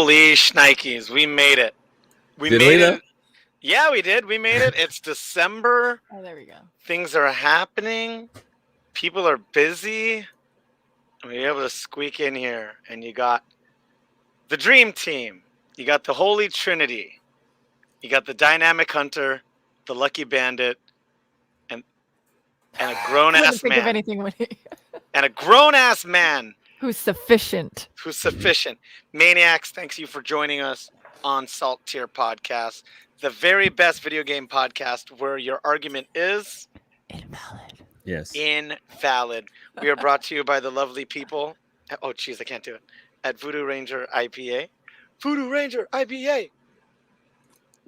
Holy shnikes, we made it. We made it. Yeah, we did. We made it. It's December. Oh, there we go. Things are happening. People are busy. We're able to squeak in here. And you got the Dream Team. You got the Holy Trinity. You got the Dynamic Hunter, the Lucky Bandit, and a grown-ass man. Of anything when he... And a grown-ass man. Who's sufficient. Maniacs, thanks you for joining us on Saltier Podcast, the very best video game podcast where your argument is invalid. Yes. Invalid. We are brought to you by the lovely people. Oh, jeez, I can't do it. At Voodoo Ranger IPA. Voodoo Ranger IPA.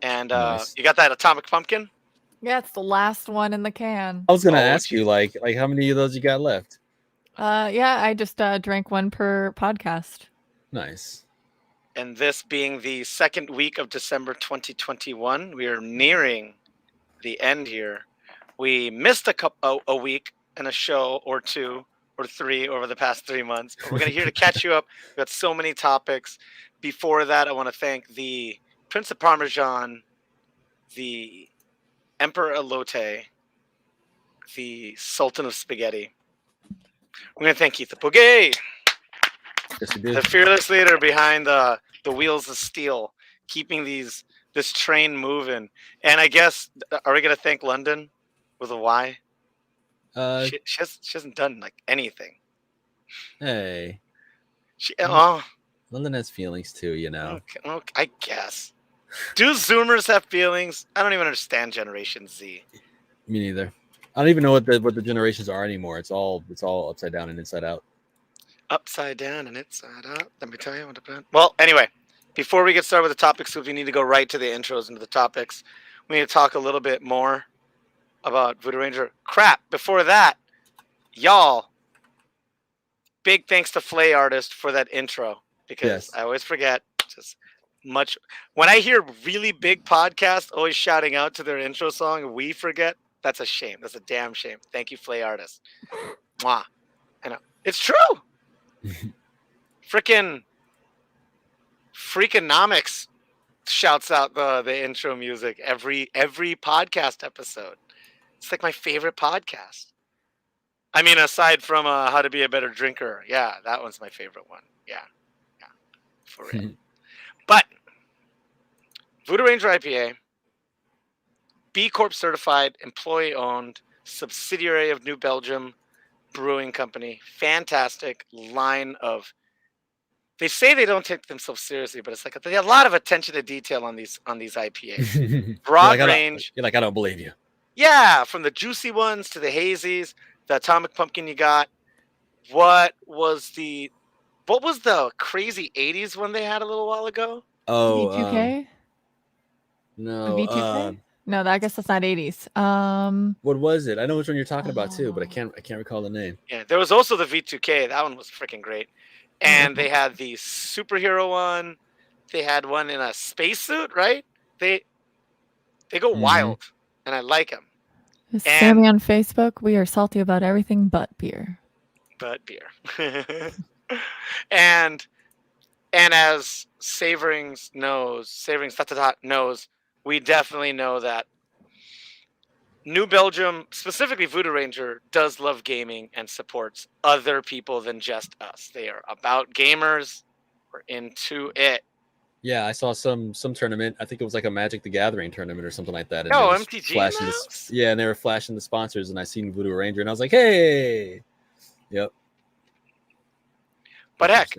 And nice. You got that Atomic Pumpkin? Yeah, it's the last one in the can. I was gonna ask you, like how many of those you got left? Yeah, I just drank one per podcast. Nice. And this being the second week of December 2021, we are nearing the end here. We missed a week and a show or two or three over the past 3 months. But we're here to catch you up. We've got so many topics. Before that, I want to thank the Prince of Parmesan, the Emperor Elote, the Sultan of Spaghetti. We're going to thank Keith Apogay, the fearless leader behind the wheels of steel, keeping this train moving. And I guess, are we going to thank London with a Y? She hasn't done like anything. Hey. London has feelings too, you know. Okay, I guess. Do Zoomers have feelings? I don't even understand Generation Z. Me neither. I don't even know what the generations are anymore. It's all upside down and inside out. Upside down and inside out. Let me tell you what about. Well, anyway, before we get started with the topics, we need to go right to the intros into the topics. We need to talk a little bit more about Voodoo Ranger. Crap. Before that, y'all, big thanks to Flay Artist for that intro, because I always forget. When I hear really big podcasts always shouting out to their intro song, we forget. That's a shame. That's a damn shame. Thank you, Flay Artist. Mwah. I know. It's true. Freakonomics shouts out the intro music every podcast episode. It's like my favorite podcast. I mean, aside from How to Be a Better Drinker. Yeah, that one's my favorite one. Yeah. For real. But Voodoo Ranger IPA, B Corp certified, employee owned, subsidiary of New Belgium Brewing Company. Fantastic line of. They say they don't take themselves seriously, but it's like they have a lot of attention to detail on these IPAs. Broad range. You're like, I don't believe you. Yeah, from the juicy ones to the hazies, the Atomic Pumpkin you got. What was the crazy 80s one they had a little while ago? Oh, V2K? No. V2K? No, I guess that's not 80s. What was it? I know which one you're talking about too, but I can't recall the name. Yeah, there was also the V2K. That one was freaking great. And they had the superhero one. They had one in a spacesuit, right? They go wild, and I like them. Sammy on Facebook. We are salty about everything but beer. And as Saverings knows, we definitely know that New Belgium, specifically Voodoo Ranger, does love gaming and supports other people than just us. They are about gamers. We're into it. Yeah, I saw some tournament. I think it was like a Magic the Gathering tournament or something like that. And MTG. And they were flashing the sponsors, and I seen Voodoo Ranger, and I was like, hey. Yep. But heck,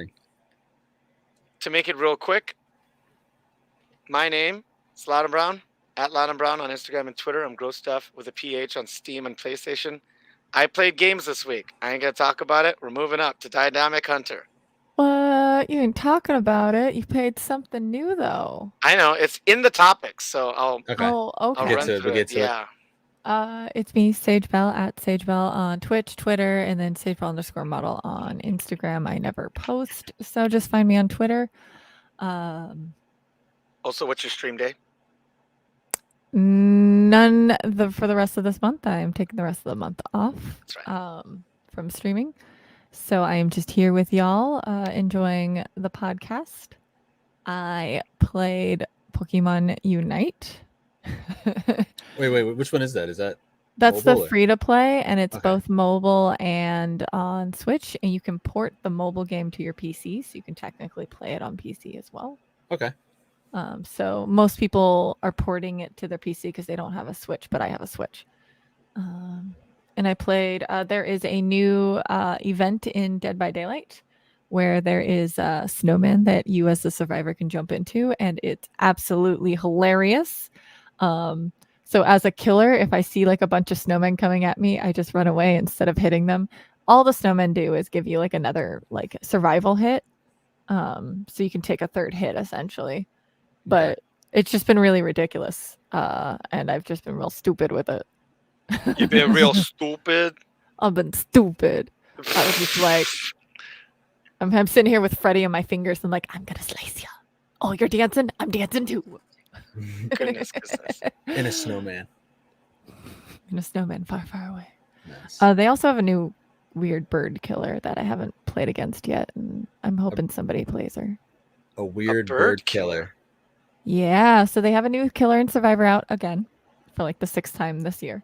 to make it real quick, my name is Loudon Brown, at Loudon Brown on Instagram and Twitter. I'm Gross Stuff with a PH on Steam and PlayStation. I played games this week. I ain't going to talk about it. We're moving up to Dynamic Hunter. What? You ain't talking about it. You played something new, though. I know. It's in the topics, so I'll okay. I'll run through it. Yeah. It's me, Sagebell, at Sagebell on Twitch, Twitter, and then Sagebell_model on Instagram. I never post, so just find me on Twitter. Also, what's your stream day? None for the rest of this month. I am taking the rest of the month off. That's right. From streaming. So I am just here with y'all, enjoying the podcast. I played Pokemon Unite. Wait, which one is that? Is that That's the mobile or- free to play, and it's Okay. both mobile and on Switch, and you can port the mobile game to your PC, so you can technically play it on PC as well. Okay. So most people are porting it to their PC because they don't have a Switch, but I have a Switch. And I played. There is a new event in Dead by Daylight where there is a snowman that you as the survivor can jump into, and it's absolutely hilarious. So as a killer, if I see like a bunch of snowmen coming at me, I just run away instead of hitting them. All the snowmen do is give you like another like survival hit. So you can take a third hit essentially. But it's just been really ridiculous. And I've just been real stupid with it. You've been real stupid. I've been stupid. I was just like, I'm sitting here with Freddy on my fingers and like, I'm gonna slice you. Oh, you're dancing? I'm dancing too. Goodness. In a snowman. And a snowman far, far away. Nice. They also have a new weird bird killer that I haven't played against yet, and I'm hoping somebody plays her. A weird bird bird killer. Yeah, so they have a new killer and survivor out again for like the 6th time this year.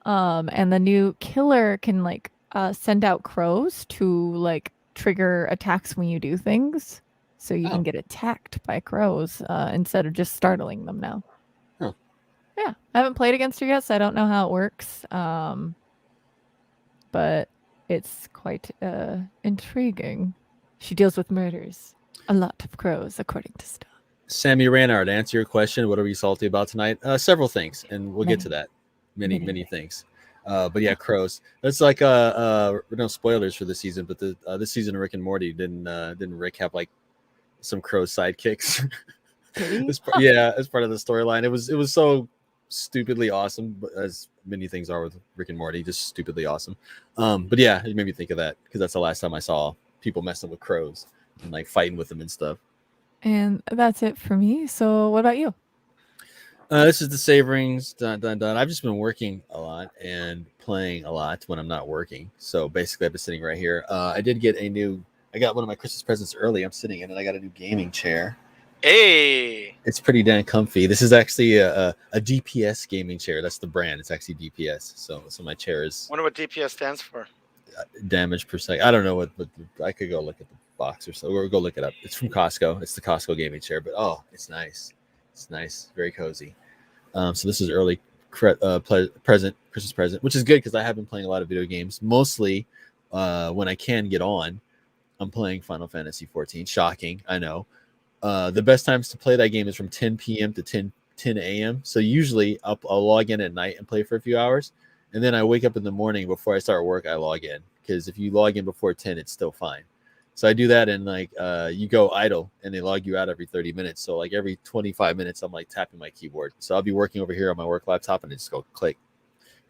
And the new killer can like send out crows to like trigger attacks when you do things. So you can get attacked by crows instead of just startling them now. Huh. Yeah, I haven't played against her yet, so I don't know how it works. But it's quite intriguing. She deals with murders. A lot of crows, according to stuff. Sammy Ranard, to answer your question, what are we salty about tonight? Several things, and we'll get to that. Many things. But yeah, crows. That's like no spoilers for this season, but this season of Rick and Morty didn't Rick have like some crow sidekicks? as part of the storyline. It was so stupidly awesome, but as many things are with Rick and Morty, just stupidly awesome. But yeah, it made me think of that because that's the last time I saw people messing with crows and like fighting with them and stuff. And that's it for me. So what about you? This is the Saverings. Dun. I've just been working a lot and playing a lot when I'm not working. So basically, I've been sitting right here. I got one of my Christmas presents early. I'm sitting in it. I got a new gaming chair. Hey, it's pretty damn comfy. This is actually a DPS gaming chair. That's the brand. It's actually DPS. So my chair is. Wonder what DPS stands for. Damage per second. I don't know what, but I could go look at the box or so, or go look it up. It's from Costco. It's the Costco gaming chair, but it's nice. It's nice, very cozy. So this is early Christmas present, which is good because I have been playing a lot of video games. Mostly when I can get on, I'm playing Final Fantasy 14. Shocking, I know. The best times to play that game is from 10 p.m. to 10 a.m. So usually I'll log in at night and play for a few hours. And then I wake up in the morning before I start work, I log in. Because if you log in before 10, it's still fine. So I do that, and like you go idle and they log you out every 30 minutes. So like every 25 minutes, I'm like tapping my keyboard. So I'll be working over here on my work laptop and I just go click.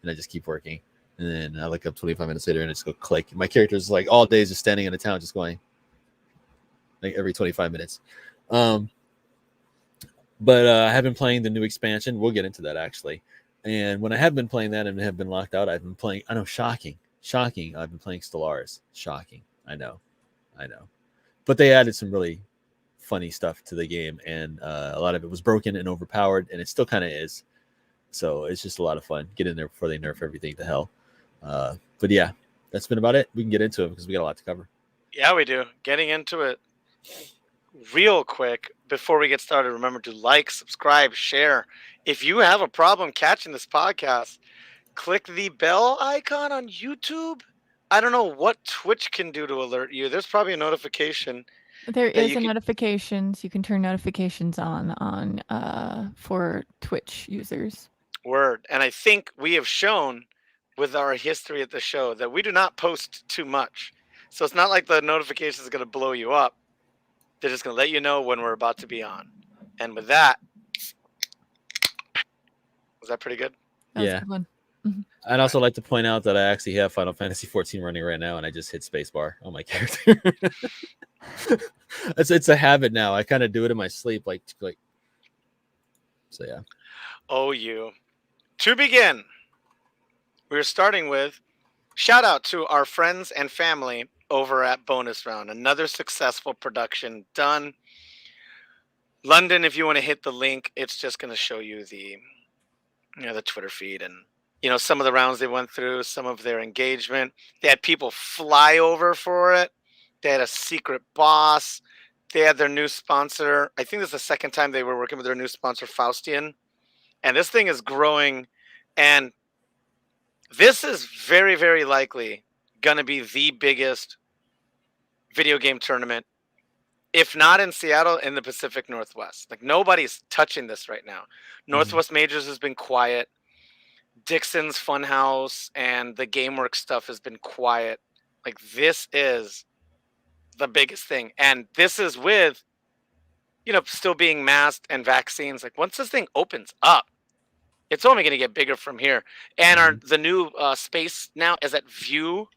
And I just keep working. And then I look up 25 minutes later and I just go click. My character is like all days just standing in a town just going like every 25 minutes. But I have been playing the new expansion. We'll get into that actually. And when I have been playing that and have been locked out, I've been playing. I know, shocking. I've been playing Stellaris. Shocking. I know. But they added some really funny stuff to the game, and a lot of it was broken and overpowered, and it still kind of is. So it's just a lot of fun. Get in there before they nerf everything to hell. But yeah, that's been about it. We can get into it because we got a lot to cover. Yeah, we do. Getting into it real quick before we get started, remember to like, subscribe, share. If you have a problem catching this podcast, click the bell icon on YouTube. I don't know what Twitch can do to alert you. There's probably a notification. There is a notifications. You can turn notifications on for Twitch users. Word. And I think we have shown with our history at the show that we do not post too much. So it's not like the notification is going to blow you up. They're just going to let you know when we're about to be on. And with that, was that pretty good? That was a good one. I'd also like to point out that I actually have Final Fantasy 14 running right now, and I just hit spacebar on my character. it's a habit now. I kind of do it in my sleep, like. So yeah. Oh, you. To begin, we're starting with shout out to our friends and family over at Bonus Round. Another successful production done. London, if you want to hit the link, it's just going to show you the the Twitter feed and some of the rounds they went through, some of their engagement. They had people fly over for it. They had a secret boss. They had their new sponsor. I think this is the second time they were working with their new sponsor, Faustian. And this thing is growing. And this is very, very likely going to be the biggest video game tournament, if not in Seattle, in the Pacific Northwest. Like, nobody's touching this right now. Northwest Majors has been quiet. Dixon's Funhouse and the GameWorks stuff has been quiet. Like, this is the biggest thing. And this is with, still being masked and vaccines. Like, once this thing opens up, it's only going to get bigger from here. And the new space now is at View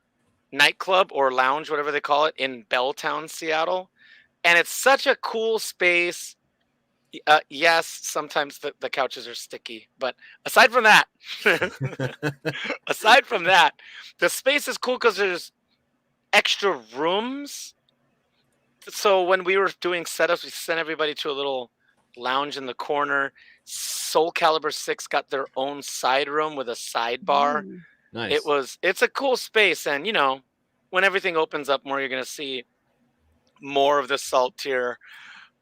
Nightclub or Lounge, whatever they call it, in Belltown, Seattle. And it's such a cool space. Yes, sometimes the couches are sticky, but aside from that, the space is cool because there's extra rooms. So when we were doing setups, we sent everybody to a little lounge in the corner. Soul Calibur 6 got their own side room with a sidebar. Ooh. Nice. It's a cool space, and when everything opens up more, you're gonna see more of the Saltier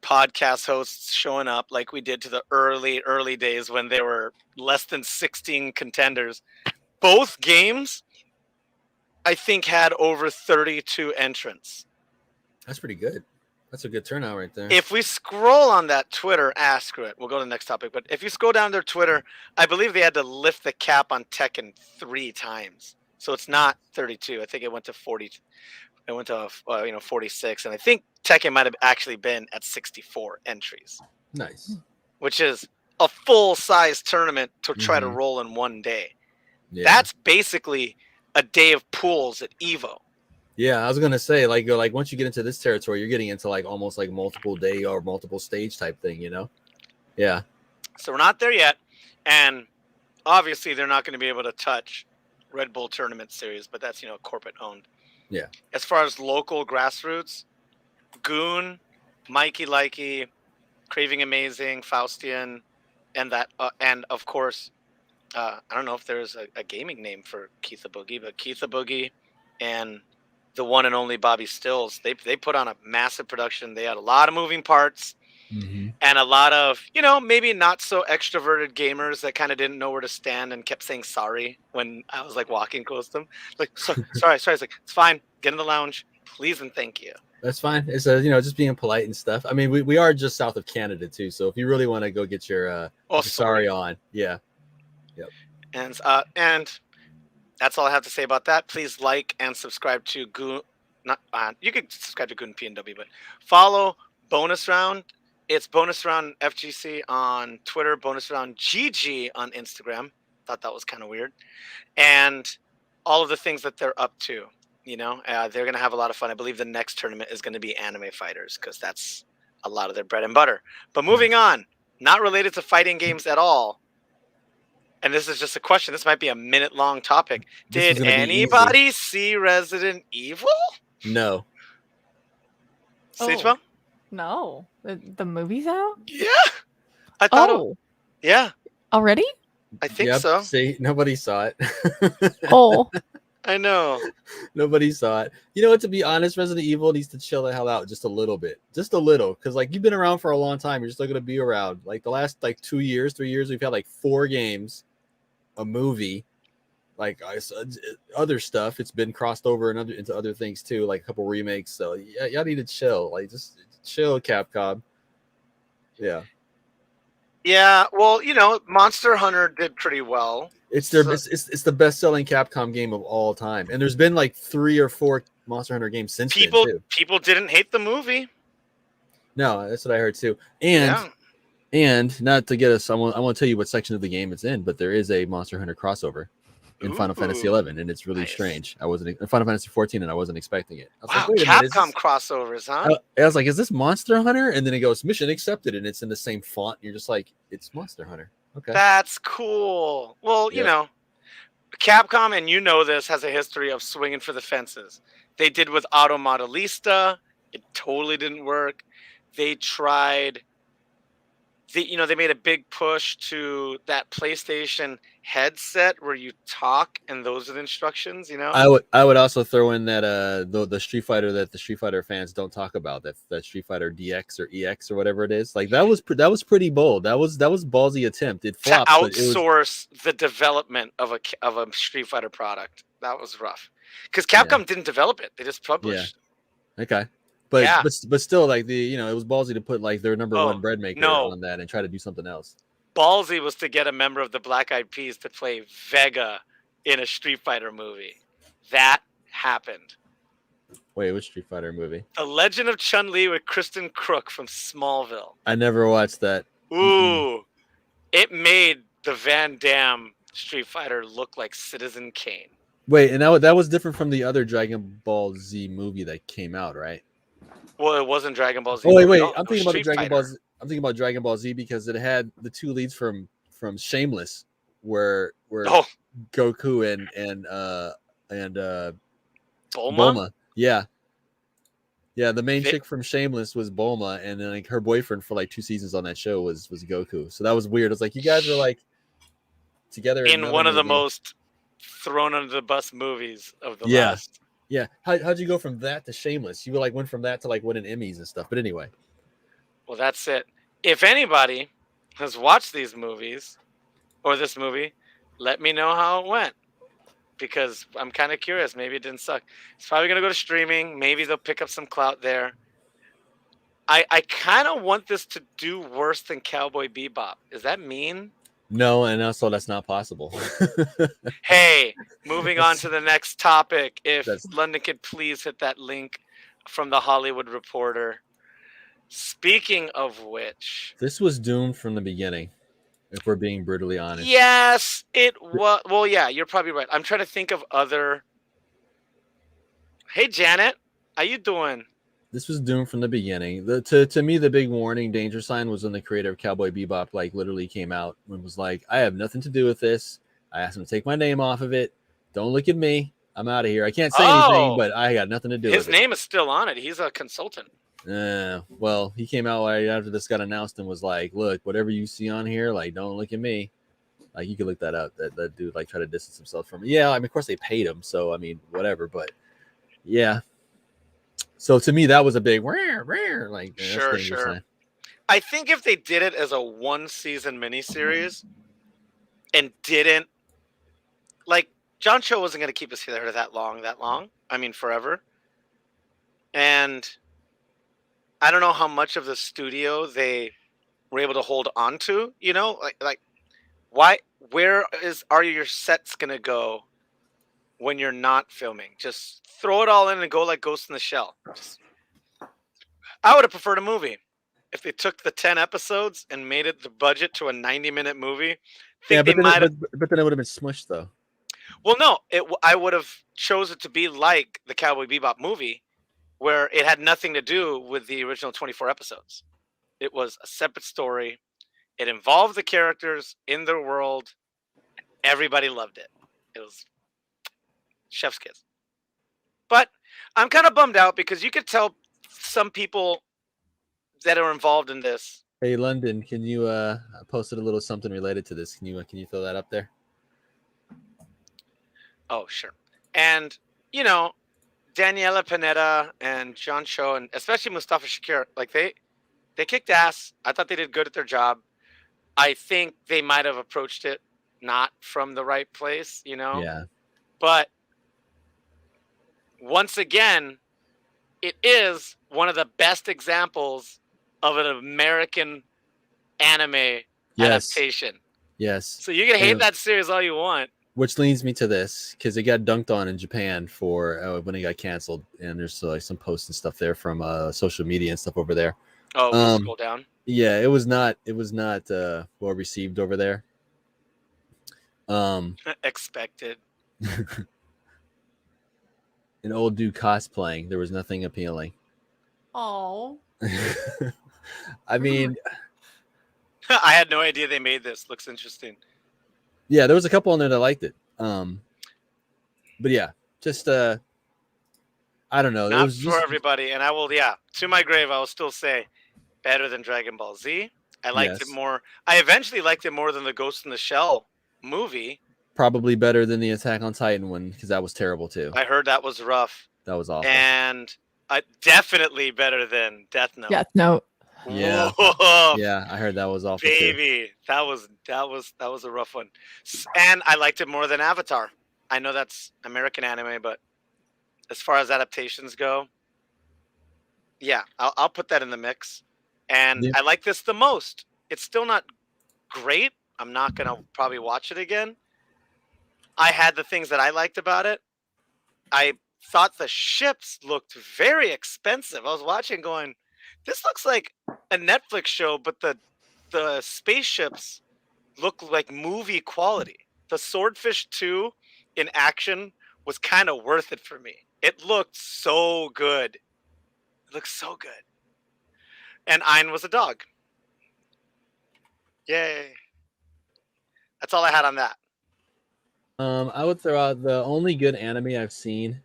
podcast hosts showing up, like we did to the early days when there were less than 16 contenders. Both games, I think, had over 32 entrants. That's pretty good. That's a good turnout right there. If we scroll on that Twitter, screw it, we'll go to the next topic. But if you scroll down their Twitter, I believe they had to lift the cap on Tekken 3 times, so it's not 32. I think it went to 40. It went to 46, and I think Tekken might have actually been at 64 entries. Nice. Which is a full-size tournament to try to roll in one day. Yeah. That's basically a day of pools at Evo. Yeah, I was gonna say, like once you get into this territory, you're getting into like almost like multiple day or multiple stage type thing, Yeah. So we're not there yet, and obviously they're not going to be able to touch Red Bull Tournament Series, but that's corporate owned. Yeah. As far as local grassroots, Goon, Mikey Likey, Craving Amazing, Faustian, and that, and of course, I don't know if there's a gaming name for Keitha Boogie, but Keitha Boogie and the one and only Bobby Stills, they put on a massive production. They had a lot of moving parts and a lot of, maybe not so extroverted gamers that kind of didn't know where to stand and kept saying sorry when I was like walking close to them. Like, sorry. It's like, it's fine. Get in the lounge, please and thank you. That's fine. It's just being polite and stuff. I mean, we are just south of Canada too, so if you really want to go get your sorry on, yeah. Yep. And that's all I have to say about that. Please like and subscribe to Goon. You can subscribe to Goon PNW, but follow Bonus Round. It's Bonus Round FGC on Twitter, Bonus Round GG on Instagram. Thought that was kind of weird. And all of the things that they're up to. They're going to have a lot of fun. I believe the next tournament is going to be Anime Fighters because that's a lot of their bread and butter. But moving on, not related to fighting games at all. And this is just a question. This might be a minute-long topic. Did anybody see Resident Evil? No. Sagebo? No. The movie's out? Yeah. I thought. Oh. Yeah. Already? I think so. See, nobody saw it. Oh. I know. Nobody saw it. To be honest, Resident Evil needs to chill the hell out just a little bit. Just a little. Because, you've been around for a long time. You're still going to be around. Like, the last, 2 years, 3 years, we've had, 4 games, a movie, other stuff. It's been crossed over into other things, too, like a couple remakes. So, yeah, y'all need to chill. Just chill, Capcom. Yeah. Yeah, well, Monster Hunter did pretty well. It's it's the best-selling Capcom game of all time, and there's been 3 or 4 Monster Hunter games since then, too. People didn't hate the movie. No, that's what I heard too. And not to get us, I want to tell you what section of the game it's in, but there is a Monster Hunter crossover in Final Fantasy 11, and it's really strange. I wasn't in Final Fantasy 14, and I wasn't expecting it. I was wow, Capcom crossovers, huh? I was like, is this Monster Hunter? And then it goes mission accepted, and it's in the same font. And you're just like, it's Monster Hunter. Okay. That's cool. Well, Capcom, and this, has a history of swinging for the fences. They did with Auto Modelista. It totally didn't work. They tried they made a big push to that PlayStation headset where you talk and those are the instructions. I would also throw in that the Street Fighter that the Street Fighter fans don't talk about, that Street Fighter DX or EX or whatever it is. Like that was pretty bold. That was ballsy attempt. It To flopped, but it was outsource the development of a Street Fighter product. That was rough because Yeah. Capcom didn't develop it; they just published. okay. But Yeah. but still, like it was ballsy to put like their number Oh, one bread maker no. on that and try to do something else. Ballsy was to get a member of the Black Eyed Peas to play Vega in a Street Fighter movie. That happened. Wait, which Street Fighter movie? The Legend of Chun-Li with Kristen Crook from Smallville. I never watched that. Ooh, it made the Van Damme Street Fighter look like Citizen Kane. Wait, and that was different from the other Dragon Ball Z movie that came out, right? Well, it wasn't Dragon Ball Z. Oh wait, No, I'm it was thinking about Street Dragon Ball Fighter. Z. I'm thinking about Dragon Ball Z because it had the two leads from Shameless, where Oh, Goku and Bulma? Bulma. Yeah. The main They- chick from Shameless was Bulma, and then like her boyfriend for like 2 seasons on that show was Goku. So that was weird. It's like you guys were like together in another one of the movie. most thrown under the bus movies of the Yeah. last. Yeah. How'd you go from that to Shameless? You like went from that to like winning Emmys and stuff. But anyway. Well, that's it. If anybody has watched these movies or this movie, let me know how it went. Because I'm kind of curious. Maybe it didn't suck. It's probably going to go to streaming. Maybe they'll pick up some clout there. I kind of want this to do worse than Cowboy Bebop. Is that mean? No, and also that's not possible. Hey, moving on to the next topic. If That's- London could please hit that link from the Hollywood Reporter. Speaking of which, This was doomed from the beginning, if we're being brutally honest. yes, it was. Well, yeah, you're probably right. I'm trying to think of other. Hey, Janet, how you doing? This was doomed from the beginning. To me, the big warning, danger sign was when the creator of Cowboy Bebop like literally came out and was like, "I have nothing to do with this. I asked him to take my name off of it. Don't look at me. I'm out of here. I can't say anything, but I got nothing to do His with it." name is still on it. He's a consultant. Well, he came out right after this got announced and was like, "Look, whatever you see on here, like, don't look at me." Like, you can look that up. That dude like tried to distance himself from it. Yeah, I mean, of course they paid him, so I mean, whatever. But yeah. So to me, that was a big like that's Sure, dangerous sure. sign. I think if they did it as a one-season miniseries and didn't like John Cho wasn't going to keep us here that long. I mean, forever. And I don't know how much of the studio they were able to hold on to. Like why? Where are your sets going to go when you're not filming? Just throw it all in and go like Ghost in the Shell. I would have preferred a movie. If they took the 10 episodes and made it the budget to a 90-minute movie, Yeah, they but might have. but then it would have been smushed though. Well, no, I would have chose it to be like the Cowboy Bebop movie, where it had nothing to do with the original 24 episodes. It was a separate story. It involved the characters in their world. Everybody loved it. It was chef's kiss. But I'm kind of bummed out because you could tell some people that are involved in this. Hey, London, can you posted a little something related to this? Can you throw that up there? Oh, sure. And, Daniela Pineda and John Cho, and especially Mustafa Shakir, like they kicked ass. I thought they did good at their job. I think they might have approached it not from the right place, Yeah. But once again, it is one of the best examples of an American anime adaptation. Yes. So you can hate And- that series all you want. Which leads me to this, because it got dunked on in Japan for when it got canceled, and there's like some posts and stuff there from social media and stuff over there. Oh, we'll scroll down. Yeah, it was not well received over there. Expected. An old dude cosplaying. There was nothing appealing. Oh. I mean, I had no idea they made this. Looks interesting. yeah, there was a couple on there that liked it. But yeah, just I don't know. Not for everybody. And I will, to my grave, I will still say better than Dragon Ball Z, I liked it Yes. more. I eventually liked it more than the Ghost in the Shell movie. Probably better than the Attack on Titan one because that was terrible too. I heard that was rough. That was awful. And definitely better than Death Note. Death Note. Yeah. Whoa, Yeah, I heard that was awful too. baby, that was a rough one. And I liked it more than Avatar. I know that's American anime, but as far as adaptations go, yeah, I'll put that in the mix. And Yeah. I like this the most. It's still not great. I'm not gonna probably watch it again. I had the things that I liked about it. I thought the ships looked very expensive. I was watching going, this looks like a Netflix show, but the spaceships look like movie quality. The Swordfish 2 in action was kind of worth it for me. It looked so good. It looked so good. And Ein was a dog. Yay. That's all I had on that. I would throw out the only good anime I've seen.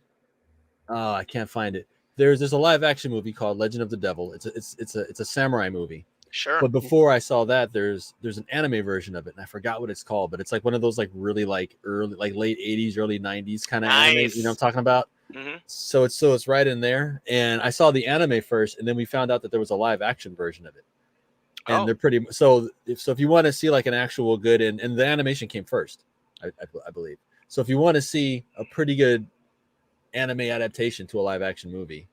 Oh, I can't find it. There's a live action movie called Legend of the Devil. It's a samurai movie. Sure. But before I saw that, there's an anime version of it, and I forgot what it's called. But it's like one of those like really like early like late '80s, early '90s kind of anime. Nice. You know what I'm talking about? Mhm. So it's right in there. And I saw the anime first, and then we found out that there was a live action version of it. And Oh. they're pretty so if you want to see like an actual good and the animation came first, I believe. So if you want to see a pretty good anime adaptation to a live action movie,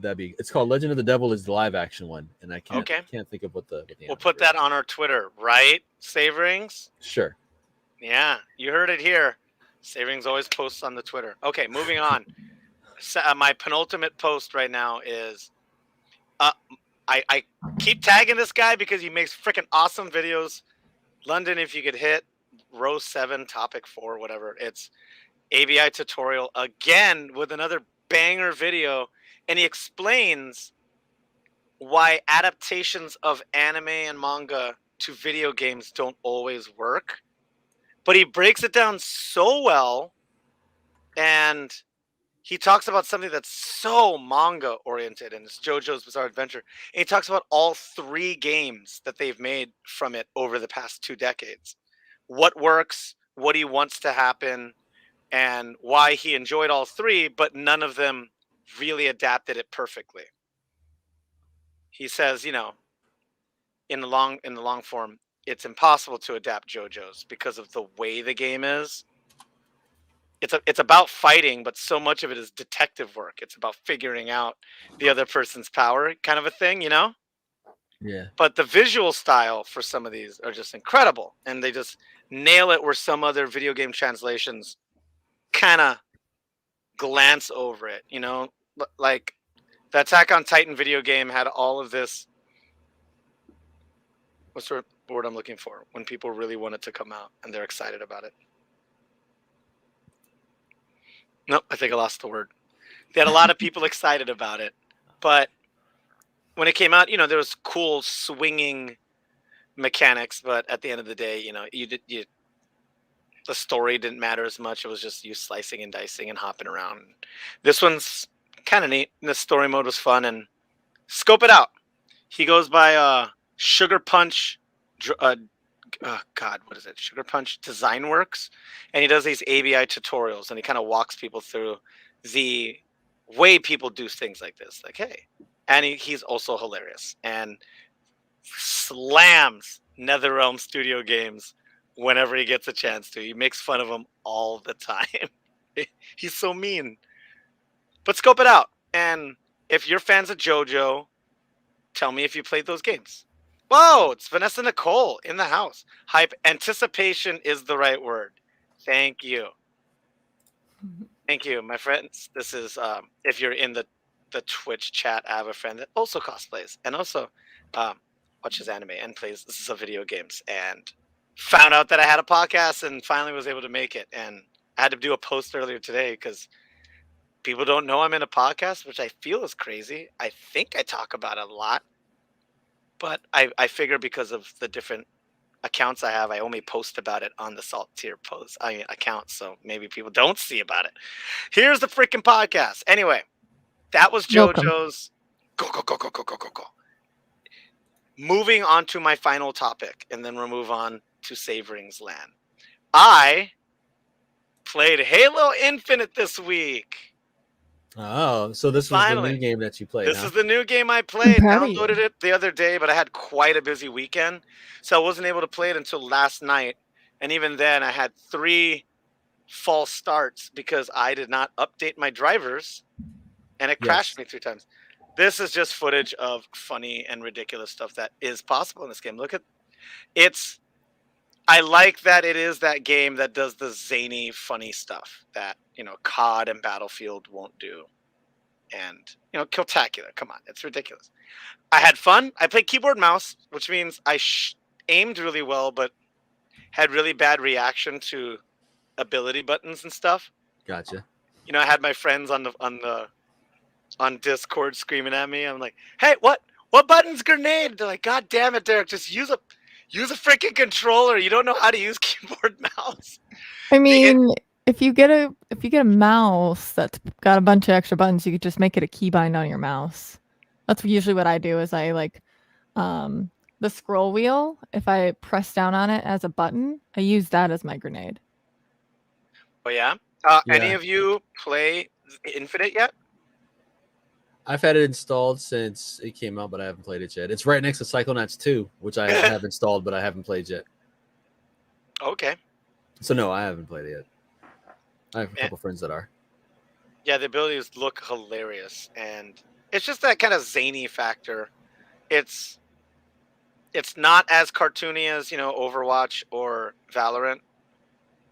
it's called Legend of the Devil is the live action one, and I can't think of what the We'll put that on our Twitter, right? Saverings? Sure. Yeah, you heard it here. Saverings always posts on the Twitter. Okay, moving on. My penultimate post right now is I keep tagging this guy because he makes freaking awesome videos. London, if you could hit row 7, topic 4, whatever. It's ABI tutorial again with another banger video. And he explains why adaptations of anime and manga to video games don't always work. But he breaks it down so well. And he talks about something that's so manga oriented, and it's JoJo's Bizarre Adventure. And he talks about all 3 games that they've made from it over the past 2 decades. What works, what he wants to happen, and why he enjoyed all 3, but none of them really adapted it perfectly. He says, you know, in the long form, it's impossible to adapt JoJo's because of the way the game is. It's about fighting, but so much of it is detective work. It's about figuring out the other person's power, kind of a thing, you know? Yeah. But the visual style for some of these are just incredible, and they just nail it where some other video game translations kind of glance over it, you know? Like the Attack on Titan video game had all of this. What's the word I'm looking for? When people really want it to come out and they're excited about it. Nope, I think I lost the word. They had a lot of people excited about it, but when it came out, you know, there was cool swinging mechanics, but at the end of the day, you know, the story didn't matter as much. It was just you slicing and dicing and hopping around. This one's kind of neat. And the story mode was fun, and scope it out. He goes by Sugar Punch. God, what is it? Sugar Punch Design Works, and he does these ABI tutorials, and he kind of walks people through the way people do things like this. Like, hey, and he's also hilarious and slams NetherRealm Studio Games whenever he gets a chance to. He makes fun of them all the time. He's so mean. But scope it out, and if you're fans of JoJo, tell me if you played those games. Whoa, it's Vanessa Nicole in the house. Hype. Anticipation is the right word. Thank you. Thank you, my friends. This is, if you're in the Twitch chat, I have a friend that also cosplays and also watches anime and plays some video games, and found out that I had a podcast and finally was able to make it. And I had to do a post earlier today because people don't know I'm in a podcast, which I feel is crazy. I think I talk about it a lot. But I figure because of the different accounts I have, I only post about it on the Saltier account, so maybe people don't see about it. Here's the freaking podcast. Anyway, that was JoJo's. Go. moving on to my final topic, and then we'll move on to Savering's Land. I played Halo Infinite this week. Oh, so this was the Finally. new game that you played. This huh? is the new game I played. proud of you. Downloaded it the other day, but I had quite a busy weekend, so I wasn't able to play it until last night. And even then, I had 3 false starts because I did not update my drivers, and it crashed me 3 times. This is just footage of funny and ridiculous stuff that is possible in this game. Look at it's. I like that it is that game that does the zany, funny stuff that COD and Battlefield won't do. And Killtacular, come on, it's ridiculous. I had fun. I played keyboard mouse, which means I aimed really well, but had really bad reaction to ability buttons and stuff. Gotcha. I had my friends on Discord screaming at me. I'm like, "Hey, what button's grenade?" They're like, "God damn it, Derek, just use a freaking controller. You don't know how to use keyboard mouse." I mean, if you get a mouse that's got a bunch of extra buttons, you could just make it a keybind on your mouse. That's usually what I do. Is I like the scroll wheel. If I press down on it as a button, I use that as my grenade. Oh yeah. Any of you play Infinite yet? I've had it installed since it came out, but I haven't played it yet. It's right next to Psychonauts 2, which I have installed, but I haven't played yet. Okay. So no, I haven't played it yet. I have a couple friends that are. Yeah, the abilities look hilarious, and it's just that kind of zany factor. It's not as cartoony as Overwatch or Valorant,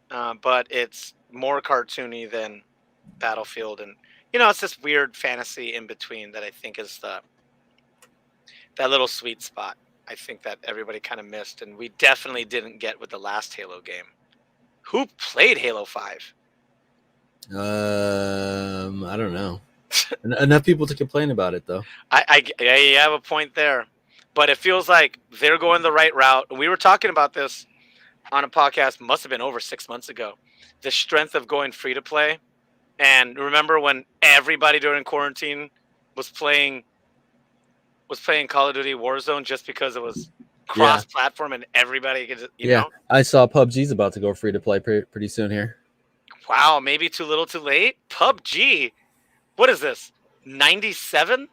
but it's more cartoony than Battlefield, and it's this weird fantasy in between that I think is that little sweet spot. I think that everybody kind of missed, and we definitely didn't get with the last Halo game. Who played Halo 5? I don't know. Enough people to complain about it, though. I have a point there, but it feels like they're going the right route. And we were talking about this on a podcast, must have been over 6 months ago. The strength of going free to play, and remember when everybody during quarantine was playing Call of Duty Warzone just because it was cross-platform and everybody could, you know. I saw PUBG's about to go free to play pretty soon here. Wow, maybe too little, too late. PUBG, what is this? 97?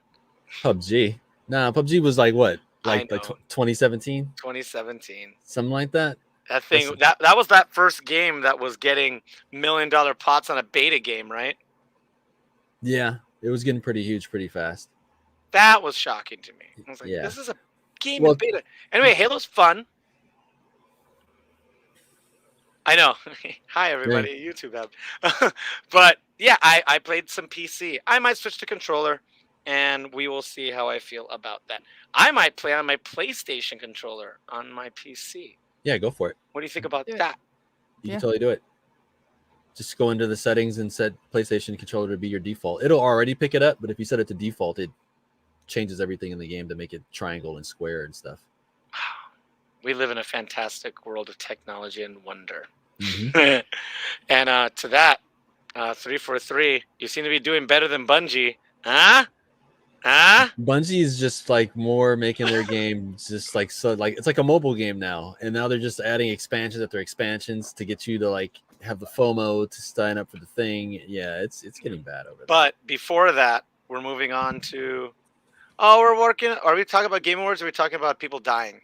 PUBG. Nah, PUBG was like what? Like 2017? 2017. Something like that. That thing that was that first game that was getting $1 million pots on a beta game, right? Yeah, it was getting pretty huge pretty fast. That was shocking to me. I was like, this is a game in beta. Anyway, Halo's fun. I know. Hi, everybody. Yeah. YouTube app. But, yeah, I played some PC. I might switch to controller, and we will see how I feel about that. I might play on my PlayStation controller on my PC. Yeah, go for it. What do you think about that? You can totally do it. Just go into the settings and set PlayStation controller to be your default. It'll already pick it up, but if you set it to default, it changes everything in the game to make it triangle and square and stuff. We live in a fantastic world of technology and wonder. Mm-hmm. And to that, 343, you seem to be doing better than Bungie. Huh? Bungie is just like more making their game just like so like it's like a mobile game now, and now they're just adding expansions after expansions to get you to like have the FOMO to sign up for the thing. Yeah, it's getting bad over there. But before that, we're moving on to are we talking about Game Awards or are we talking about people dying?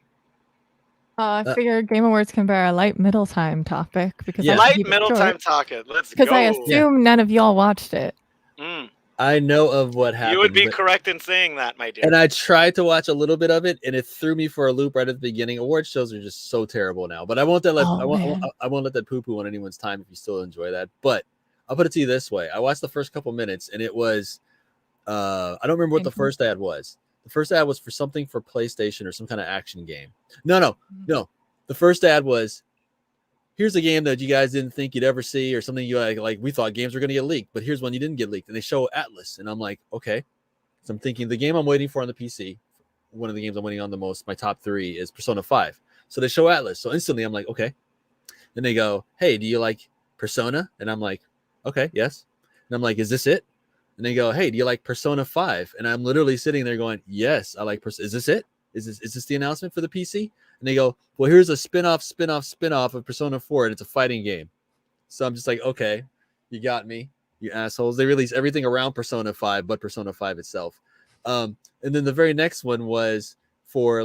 I figured Game Awards can bear a light middle time topic because light middle time topic. Let's go. Because I assume none of y'all watched it. I know of what happened. You would be correct in saying that, my dear. And I tried to watch a little bit of it, and it threw me for a loop right at the beginning. Award shows are just so terrible now. But I won't let that poo-poo on anyone's time if you still enjoy that. But I'll put it to you this way: I watched the first couple minutes, and it was I don't remember what the first ad was. The first ad was for something for PlayStation or some kind of action game. No. The first ad was, here's a game that you guys didn't think you'd ever see, or something you like we thought games were going to get leaked, but here's one you didn't get leaked. And they show Atlas, and I'm like, okay. So I'm thinking the game I'm waiting for on the PC, one of the games I'm waiting on the most, my top 3 is Persona 5. So they show Atlas. So instantly I'm like, okay. Then they go, hey, do you like Persona? And I'm like, okay, yes. And I'm like, is this it? And they go, hey, do you like Persona 5? And I'm literally sitting there going, yes, I like Persona. Is this it? Is this the announcement for the PC? And they go, well, here's a spin-off of Persona 4, and it's a fighting game. So I'm just like, okay, you got me, you assholes. They released everything around Persona 5, but Persona 5 itself. And then the very next one was for it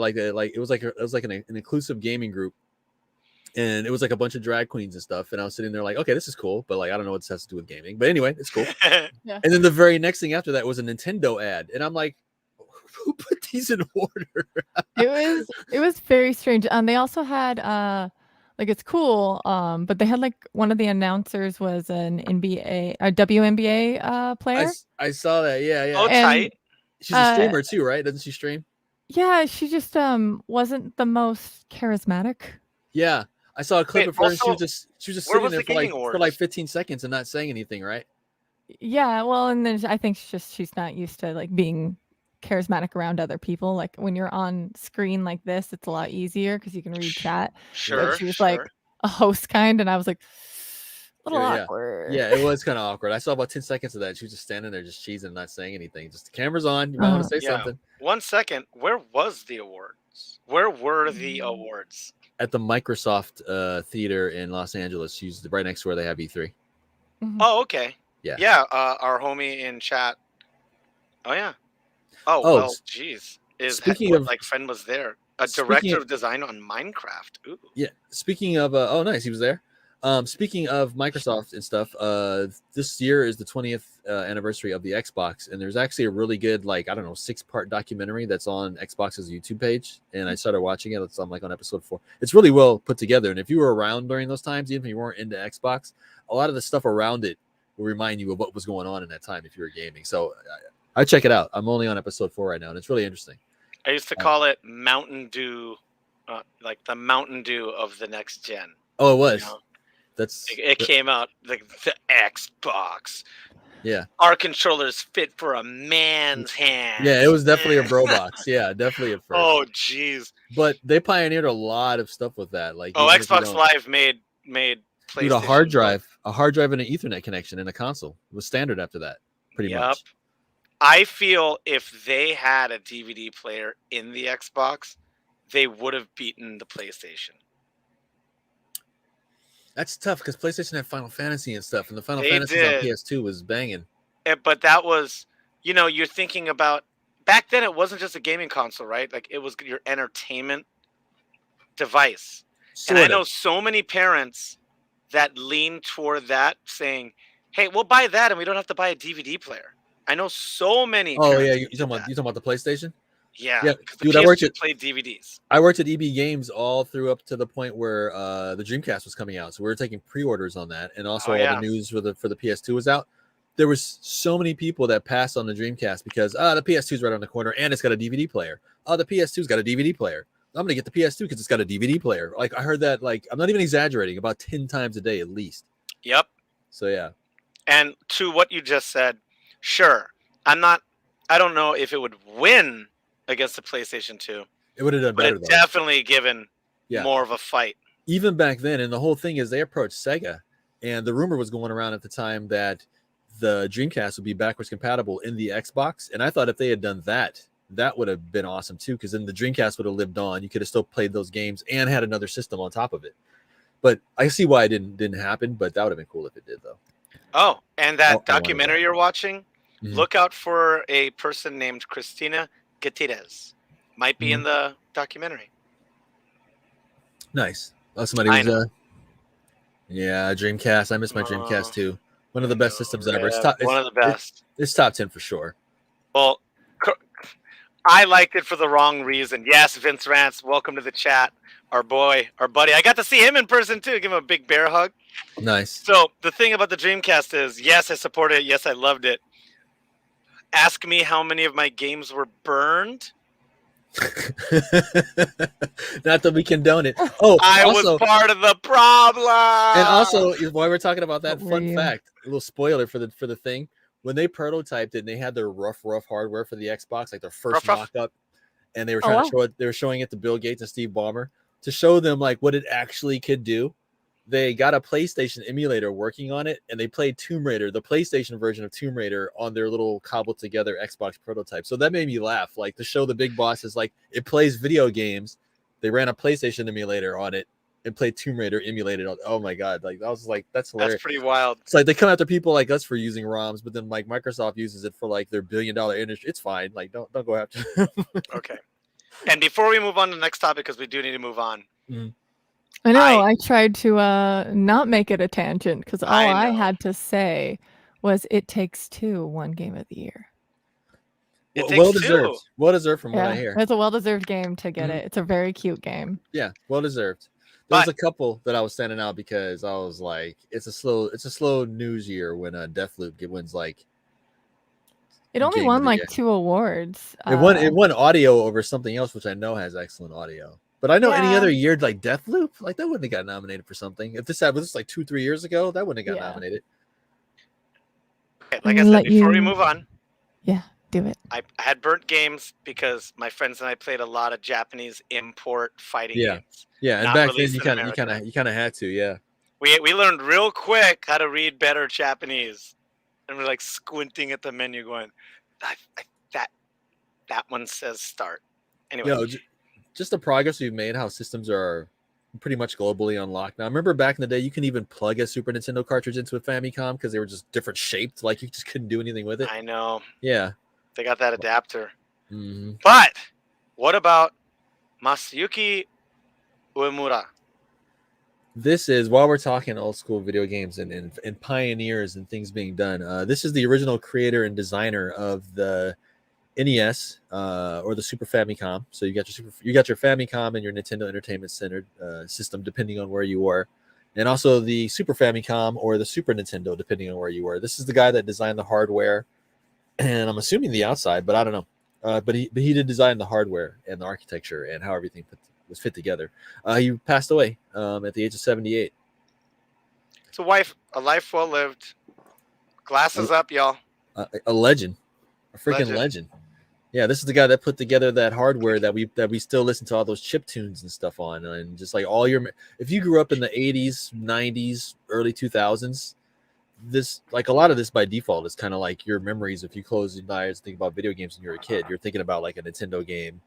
was like an inclusive gaming group, and it was like a bunch of drag queens and stuff. And I was sitting there like, okay, this is cool, but like I don't know what this has to do with gaming. But anyway, it's cool. Yeah. And then the very next thing after that was a Nintendo ad, and I'm like, who put these in order? It was very strange. They also had like it's cool, but they had like one of the announcers was an WNBA player. I saw that. Yeah. Oh, And- tight. She's a streamer too, right? Doesn't she stream? Yeah, she just wasn't the most charismatic. Yeah, I saw a clip Wait, of her. And she also, was just where sitting was there the gaming for awards? like 15 seconds and not saying anything, right? Yeah, well, and then I think she's not used to like being charismatic around other people. Like when you're on screen like this, it's a lot easier because you can read chat. Sure. But she was like a host kind, and I was like, a little awkward. Yeah, it was kind of awkward. I saw about 10 seconds of that. She was just standing there, just cheesing, not saying anything. Just the camera's on. You might want to say something. 1 second. Where was the awards? Where were the awards? At the Microsoft Theater in Los Angeles. She's right next to where they have E3. Mhm. Oh, okay. Yeah. Yeah. Our homie in chat. Oh yeah. Oh, Oh, well, geez. speaking of- like friend was there. A Speaking director of- of design on Minecraft. Ooh. Yeah. Speaking of, oh, nice, he was there. Speaking of Microsoft and stuff, this year is the 20th anniversary of the Xbox, and there's actually a really good, like, I don't know, 6-part documentary that's on Xbox's YouTube page, and I started watching it. It's on like on episode 4. It's really well put together, and if you were around during those times, even if you weren't into Xbox, a lot of the stuff around it will remind you of what was going on in that time if you were gaming. So I check it out. I'm only on episode 4 right now, and it's really interesting. I used to call it Mountain Dew, like the Mountain Dew of the next gen. Oh, it was. You know? That's It came out like the Xbox. Yeah. Our controller's fit for a man's hand. Yeah, it was definitely a bro box. Yeah, definitely at first. Oh, jeez. But they pioneered a lot of stuff with that. Like, Oh, even if you Xbox don't- Live made PlayStation. Dude, a hard drive and an Ethernet connection in a console was standard after that, pretty much. I feel if they had a DVD player in the Xbox, they would have beaten the PlayStation. That's tough because PlayStation had Final Fantasy and stuff, and the Final They Fantasy did. on PS2 was banging. But that was, you're thinking about back then. It wasn't just a gaming console, right? Like it was your entertainment device. And I know so many parents that lean toward that, saying, "Hey, we'll buy that, and we don't have to buy a DVD player." I know so many. Oh parents yeah, that you did talking that. about the PlayStation? Yeah, Yeah, 'cause dude, the I worked PS2 at- played DVDs. I worked at EB Games all through up to the point where the Dreamcast was coming out, so we were taking pre-orders on that, and also all the news for the PS2 was out. There was so many people that passed on the Dreamcast because the PS2's right on the corner and it's got a DVD player. Oh, the PS2's got a DVD player. I'm gonna get the PS2 because it's got a DVD player. Like I heard that, like I'm not even exaggerating, about 10 times a day at least. Yep. So yeah. And to what you just said, sure. I don't know if it would win against the PlayStation 2, It would have done but better it though. definitely given Yeah. more of a fight. Even back then, and the whole thing is they approached Sega, and the rumor was going around at the time that the Dreamcast would be backwards compatible in the Xbox. And I thought if they had done that, that would have been awesome too, because then the Dreamcast would have lived on. You could have still played those games and had another system on top of it. But I see why it didn't happen, but that would have been cool if it did though. Oh, and I that wanted documentary that. you're watching, Mhm. look out for a person named Christina Gutierrez. Might be in the documentary. Nice. Oh, somebody I was know. yeah, Dreamcast. I miss my Dreamcast too. One of the best systems ever. It's top, one of the best. It's top 10 for sure. Well, I liked it for the wrong reason. Yes, Vince Rance, welcome to the chat. Our boy, our buddy. I got to see him in person too. Give him a big bear hug. Nice. So the thing about the Dreamcast is, yes, I supported it. Yes, I loved it. Ask me how many of my games were burned. Not that we condone it. Oh, I also, was part of the problem. and also while we're talking about that, What were fun you? fact, a little spoiler for the thing. When they prototyped it and they had their rough hardware for the Xbox, like their first Rough. mock-up, and they were Oh, trying wow. to show it, they were showing it to Bill Gates and Steve Ballmer to show them like what it actually could do. they got a PlayStation emulator working on it, and they played Tomb Raider, the PlayStation version of Tomb Raider, on their little cobbled together Xbox prototype. So that made me laugh. Like, to show the big boss is like, it plays video games. They ran a PlayStation emulator on it and played Tomb Raider emulated on. Oh my god! Like, I was like, that's hilarious. That's pretty wild. It's like they come after people like us for using ROMs, but then like Microsoft uses it for like their billion-dollar industry. It's fine. Like, don't go after them. Okay. And before we move on to the next topic, because we do need to move on. Mhm. I know. I tried to not make it a tangent because all I know. had to say was It Takes Two won Game of the Year. It Well takes deserved. two. Well deserved from what I hear. It's a well-deserved game to get Mhm. it. It's a very cute game. Yeah, well deserved. There's But- a couple that I was standing out because I was like, it's a slow news year when Deathloop wins like It only Game of won the like Year. 2 awards. It won audio over something else, which I know has excellent audio. But I know any Yeah. other year like Deathloop, like that wouldn't have got nominated for something. If this was like 2-3 years ago, that wouldn't have got Yeah. nominated. Okay, like I said, Let before we you- move on, Yeah, do it. I had burnt games because my friends and I played a lot of Japanese import fighting Yeah. games. Yeah, and Not back then released you in kind America. of had to, yeah. We learned real quick how to read better Japanese, and we're like squinting at the menu, going, that one says start. Anyway, Just the progress we've made, how systems are pretty much globally unlocked. Now, I remember back in the day, you can even plug a Super Nintendo cartridge into a Famicom because they were just different shaped. Like, you just couldn't do anything with it. I know Yeah. they got that adapter. Mm-hmm. But what about Masayuki Uemura? This is, while we're talking old school video games and pioneers and things being done, this is the original creator and designer of the NES or the Super Famicom. So you got your Famicom and your Nintendo Entertainment Center system, depending on where you were, and also the Super Famicom or the Super Nintendo, depending on where you were. This is the guy that designed the hardware, and I'm assuming the outside, but I don't know. But he did design the hardware and the architecture and how everything was fit together. He passed away at the age of 78. It's a life well lived. Glasses up, y'all. A legend, a freaking legend. Yeah, this is the guy that put together that hardware that we still listen to all those chip tunes and stuff on, and just like if you grew up in the 80s, 90s, early 2000s, this, like, a lot of this by default is kind of like your memories. If you close your eyes and think about video games when you're a kid, you're thinking about like a Nintendo game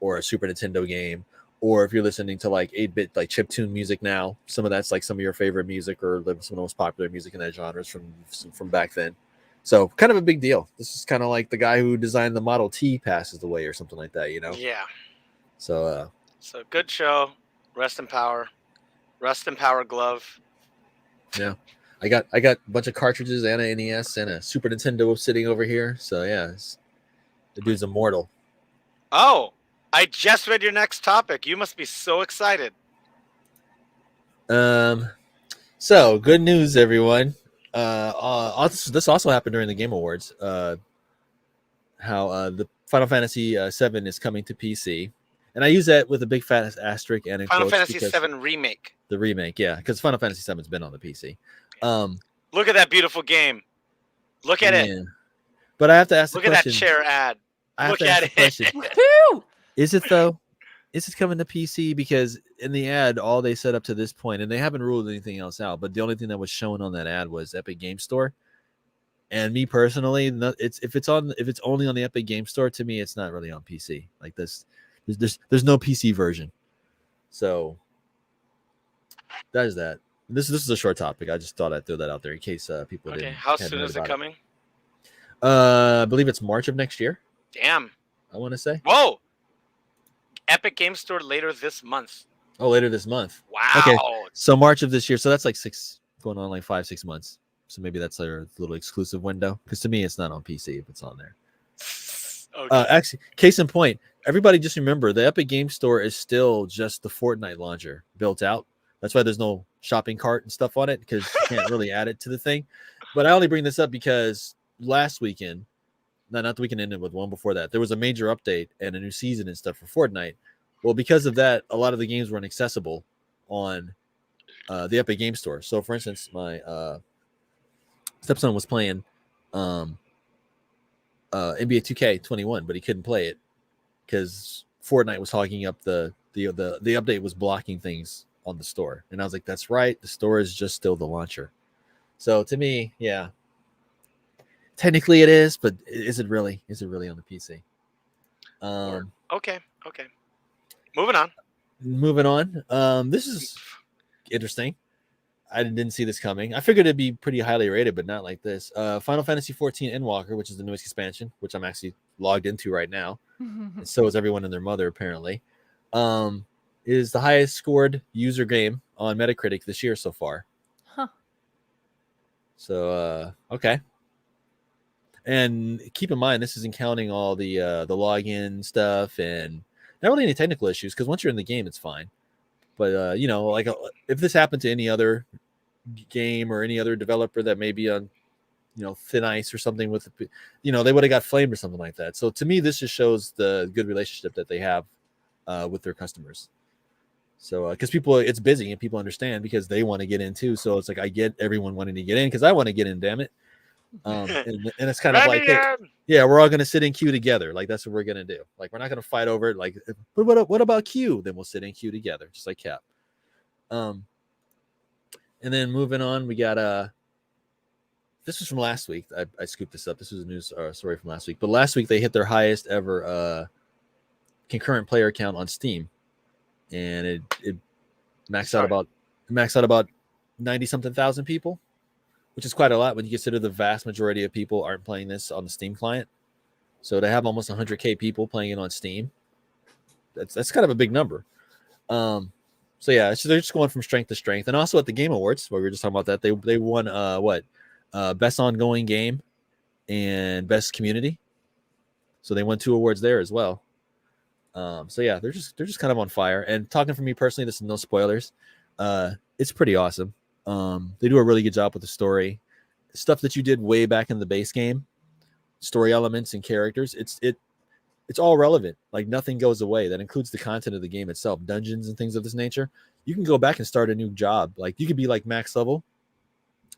or a Super Nintendo game, or if you're listening to like 8-bit like chiptune music now, some of that's like some of your favorite music or some of the most popular music in that genre is from back then. So kind of a big deal. This is kind of like the guy who designed the Model T passes away or something like that, you know? Yeah. So good show. Rest in power. Rest in power glove. yeah. I got a bunch of cartridges and a NES and a Super Nintendo sitting over here. So yeah, the dude's immortal. Oh, I just read your next topic. You must be so excited. So good news, everyone. This also happened during the Game Awards. How the Final Fantasy VII is coming to PC, and I use that with a big fat asterisk and in Final quotes Fantasy VII Remake. the remake, yeah, because Final Fantasy VII's been on the PC. Look at that beautiful game. Look at it. But I have to ask the Look at question. that chair ad. I have Look to ask at the question. Woohoo! Is it though? Is it coming to PC? Because in the ad, all they said up to this point, and they haven't ruled anything else out, but the only thing that was shown on that ad was Epic Game Store. And me personally, if it's only on the Epic Game Store, to me, it's not really on PC. Like this, there's no PC version. So that is that. This is a short topic. I just thought I'd throw that out there in case people didn't. How hadn't soon heard is it about coming? I believe it's March of next year. Damn. I want to say. Whoa. Epic Game Store later this month. Oh, later this month. Wow. Okay. So March of this year. So that's like going on like 5-6 months. So maybe that's a little exclusive window. Because to me, it's not on PC if it's on there. Okay. Actually, case in point, everybody just remember the Epic Game Store is still just the Fortnite launcher built out. That's why there's no shopping cart and stuff on it, because you can't really add it to the thing. But I only bring this up because last weekend, not the weekend ended with one before that, there was a major update and a new season and stuff for Fortnite. Well, because of that, a lot of the games were inaccessible on the Epic Game Store. So, for instance, my stepson was playing NBA 2K21, but he couldn't play it because Fortnite was hogging up the update was blocking things on the store. And I was like, that's right. The store is just still the launcher. So to me, yeah, technically it is, but is it really? Is it really on the PC? Okay. Moving on. This is interesting. I didn't see this coming. I figured it'd be pretty highly rated, but not like this. Final Fantasy 14 Endwalker, which is the newest expansion, which I'm actually logged into right now. And so is everyone and their mother, apparently. Is the highest scored user game on Metacritic this year so far. Huh. So okay. And keep in mind, this isn't counting all the login stuff and not really any technical issues, because once you're in the game, it's fine. But you know, like if this happened to any other game or any other developer that may be on, you know, thin ice or something with, you know, they would have got flamed or something like that. So to me, this just shows the good relationship that they have with their customers. So because people, it's busy and people understand because they want to get in too. So it's like I get everyone wanting to get in because I want to get in. Damn it. And it's kind of like, hey, yeah, we're all going to sit in queue together. Like that's what we're going to do. Like we're not going to fight over it. Like, what about queue? Then we'll sit in queue together, just like Cap. And then moving on, we got this was from last week. I scooped this up. This was a news story from last week. But last week they hit their highest ever concurrent player count on Steam, and it maxed out about 90 something thousand people, which is quite a lot when you consider the vast majority of people aren't playing this on the Steam client. So to have almost 100K people playing it on Steam, that's kind of a big number. So yeah, so they're just going from strength to strength. And also at the Game Awards, where we were just talking about that, they won best ongoing game and best community. So they won 2 awards there as well. So yeah, they're just kind of on fire. And talking for me personally, this is no spoilers. It's pretty awesome. They do a really good job with the story, stuff that you did way back in the base game, story elements and characters. It's all relevant. Like nothing goes away. That includes the content of the game itself, dungeons and things of this nature. You can go back and start a new job. Like you could be like max level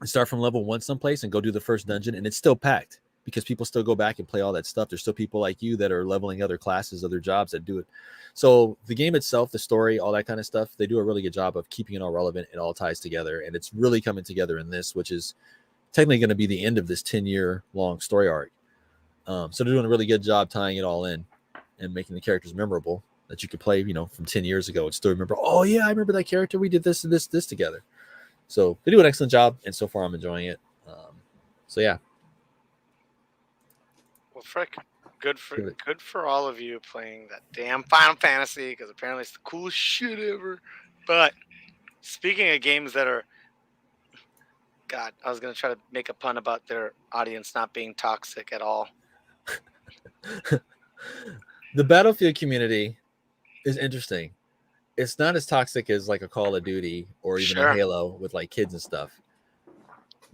and start from level 1 someplace and go do the first dungeon, and it's still packed because people still go back and play all that stuff. There's still people like you that are leveling other classes, other jobs that do it. So the game itself, the story, all that kind of stuff, they do a really good job of keeping it all relevant. It all ties together, and it's really coming together in this, which is technically going to be the end of this 10-year long story arc. So they're doing a really good job tying it all in and making the characters memorable that you could play, you know, from 10 years ago and still remember, oh yeah, I remember that character. We did this and this together. So they do an excellent job, and so far I'm enjoying it. So yeah. Well, frick, good for all of you playing that damn Final Fantasy, because apparently it's the coolest shit ever. But speaking of games that are, God, I was gonna try to make a pun about their audience not being toxic at all. The Battlefield community is interesting. It's not as toxic as like a Call of Duty or even a Halo with like kids and stuff.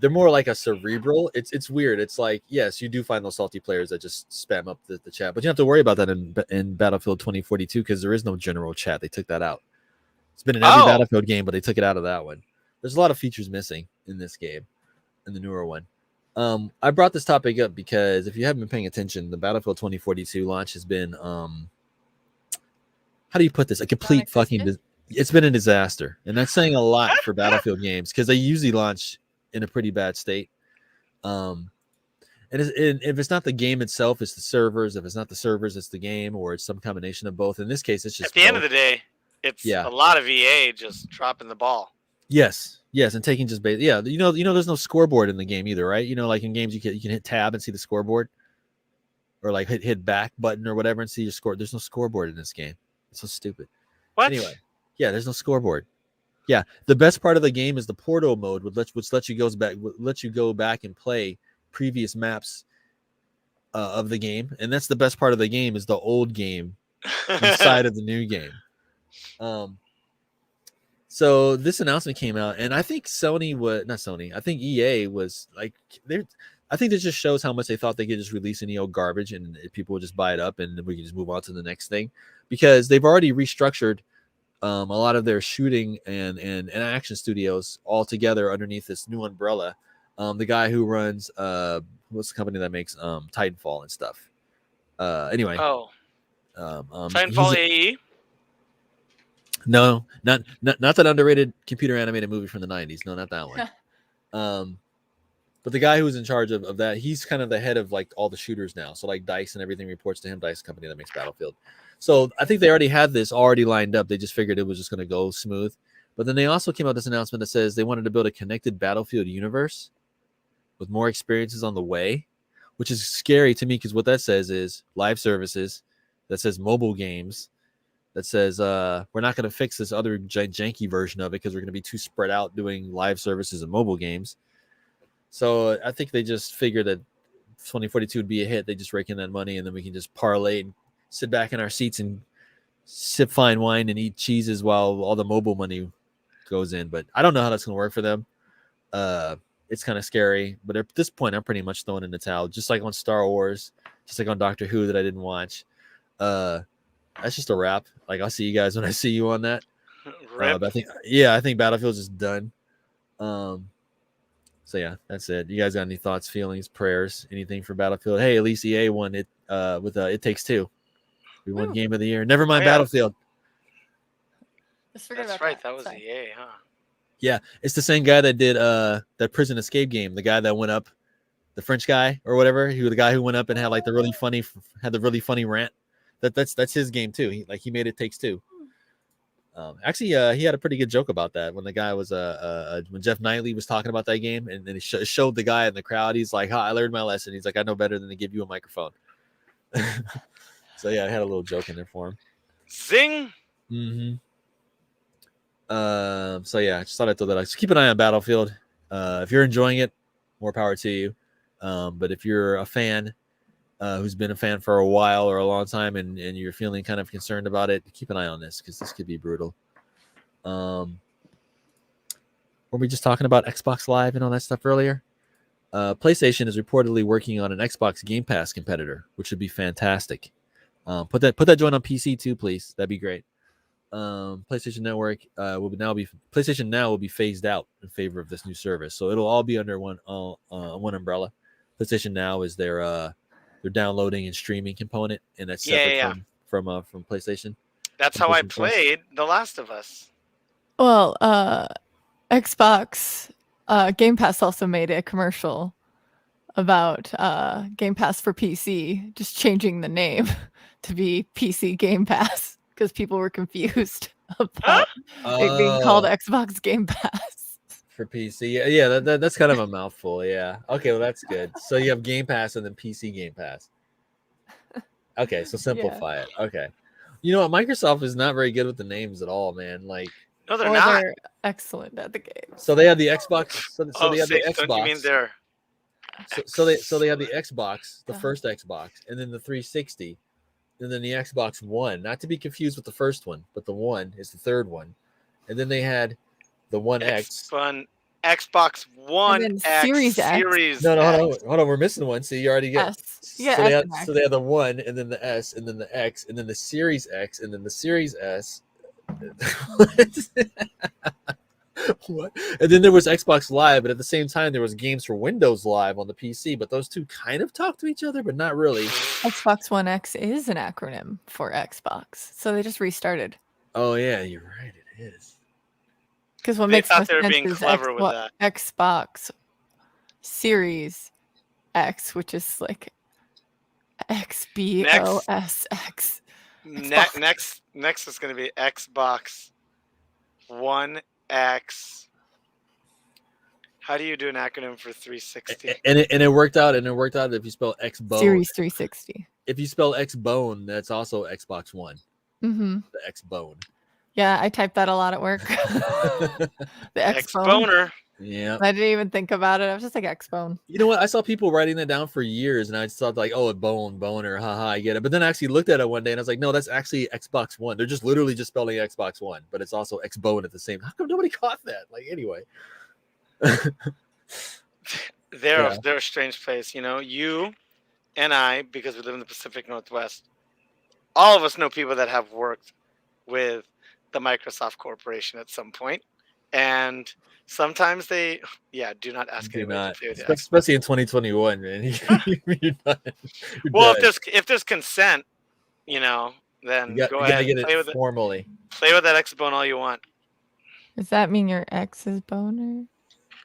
They're more like a cerebral. It's weird. It's like, yes, you do find those salty players that just spam up the chat, but you don't have to worry about that in Battlefield 2042 because there is no general chat. They took that out. It's been in every Battlefield game, but they took it out of that one. There's a lot of features missing in this game, in the newer one. I brought this topic up because if you haven't been paying attention, the Battlefield 2042 launch has been, how do you put this? A complete fucking, it's been a disaster. And that's saying a lot for Battlefield games because they usually launch in a pretty bad state. And if it's not the game itself, it's the servers. If it's not the servers, it's the game, or it's some combination of both. In this case, it's just at the end of the day, it's a lot of EA just dropping the ball. Yes, and taking just base. Yeah, you know, there's no scoreboard in the game either, right? You know, like in games, you can hit tab and see the scoreboard, or like hit back button or whatever and see your score. There's no scoreboard in this game. It's so stupid. What? Anyway, yeah, there's no scoreboard. Yeah, the best part of the game is the Portal mode, which lets you go back and play previous maps of the game, and that's the best part of the game is the old game inside of the new game. So this announcement came out, and I think I think EA was like, I think this just shows how much they thought they could just release any old garbage and people would just buy it up and we can just move on to the next thing, because they've already restructured a lot of their shooting and action studios all together underneath this new umbrella. The guy who runs what's the company that makes Titanfall and stuff. Anyway. Titanfall AE. No, not that underrated computer animated movie from the 90s. No, not that one. But the guy who's in charge of that, he's kind of the head of like all the shooters now. So like DICE and everything reports to him. DICE company that makes Battlefield. So I think they already had this already lined up. They just figured it was just going to go smooth. But then they also came out with this announcement that says they wanted to build a connected Battlefield universe with more experiences on the way, which is scary to me because what that says is live services, that says mobile games, that says we're not going to fix this other janky version of it because we're going to be too spread out doing live services and mobile games. So I think they just figured that 2042 would be a hit. They just rake in that money and then we can just parlay and sit back in our seats and sip fine wine and eat cheeses while all the mobile money goes in. But I don't know how that's going to work for them. It's kind of scary. But at this point, I'm pretty much throwing in the towel, just like on Star Wars, just like on Doctor Who that I didn't watch. That's just a wrap. Like I'll see you guys when I see you on that. But I think Battlefield's just done. So yeah, that's it. You guys got any thoughts, feelings, prayers, anything for Battlefield? Hey, at least EA won it with It Takes Two. We won Game of the Year. Never mind Battlefield. That's right. That was EA, huh? Yeah, it's the same guy that did that prison escape game. The guy that went up, the French guy or whatever. He was the guy who went up and had like the really funny rant. That's his game too. He made It Takes Two. Actually, he had a pretty good joke about that when the guy was when Jeff Knightley was talking about that game and then he showed the guy in the crowd. He's like, I learned my lesson. He's like, I know better than to give you a microphone. So yeah, I had a little joke in there for him. Zing. Mm-hmm. So yeah, I just thought I'd throw that out. So keep an eye on Battlefield. If you're enjoying it, more power to you. But if you're a fan who's been a fan for a while or a long time and you're feeling kind of concerned about it, keep an eye on this because this could be brutal. Were we just talking about Xbox Live and all that stuff earlier? PlayStation is reportedly working on an Xbox Game Pass competitor, which would be fantastic. Put that joint on PC too, please. That'd be great. PlayStation Network PlayStation Now will be phased out in favor of this new service, so it'll all be under one umbrella. PlayStation Now is their downloading and streaming component, and that's separate from PlayStation. That's how I played The Last of Us. Well, Xbox Game Pass also made a commercial about Game Pass for PC, just changing the name to be PC Game Pass because people were confused about it being called Xbox Game Pass for PC. Yeah, that's kind of a mouthful. Yeah. Okay, well that's good. So you have Game Pass and then PC Game Pass. Okay, so simplify it. Okay. You know what? Microsoft is not very good with the names at all, man. Like, no, they're not. They're excellent at the game. So they have the Xbox. So they have the Xbox. You mean they're so they have the Xbox, the first Xbox, and then the 360, and then the Xbox One. Not to be confused with the first one, but the One is the third one, and then they had the One X. Xbox One X Series X. No, hold on. We're missing one. So you already get. S. Yeah. So they had the One, and then the S, and then the X, and then the Series X, and then the Series S. What? And then there was Xbox Live, but at the same time there was games for Windows Live on the PC, but those two kind of talk to each other, but not really. Xbox One X is an acronym for Xbox, so they just restarted. Oh yeah, you're right, it is. Because what makes sense is being clever with that. Xbox Series X, which is like XBOSX. Next is going to be Xbox One X. How do you do an acronym for 360? And it worked out. And it worked out if you spell Xbone. Series 360. If you spell Xbone, that's also Xbox One. Mm-hmm. The Xbone. Yeah, I typed that a lot at work. The Xboner. Yeah. I didn't even think about it. I was just like Xbone. You know what? I saw people writing that down for years, and I just thought like, oh, a boner, haha, I get it. But then I actually looked at it one day, and I was like, no, that's actually Xbox One. They're just literally just spelling Xbox One, but it's also Xbone at the same. How come nobody caught that? Like, anyway. They're a strange place, you know. You and I, because we live in the Pacific Northwest, all of us know people that have worked with the Microsoft Corporation at some point, and sometimes they, do not ask anybody to play with you. Especially in 2021, man. You're well, if there's consent, you know, then You go gotta ahead. get Play it with it. formally. Play with that X bone all you want. Does that mean your ex's boner?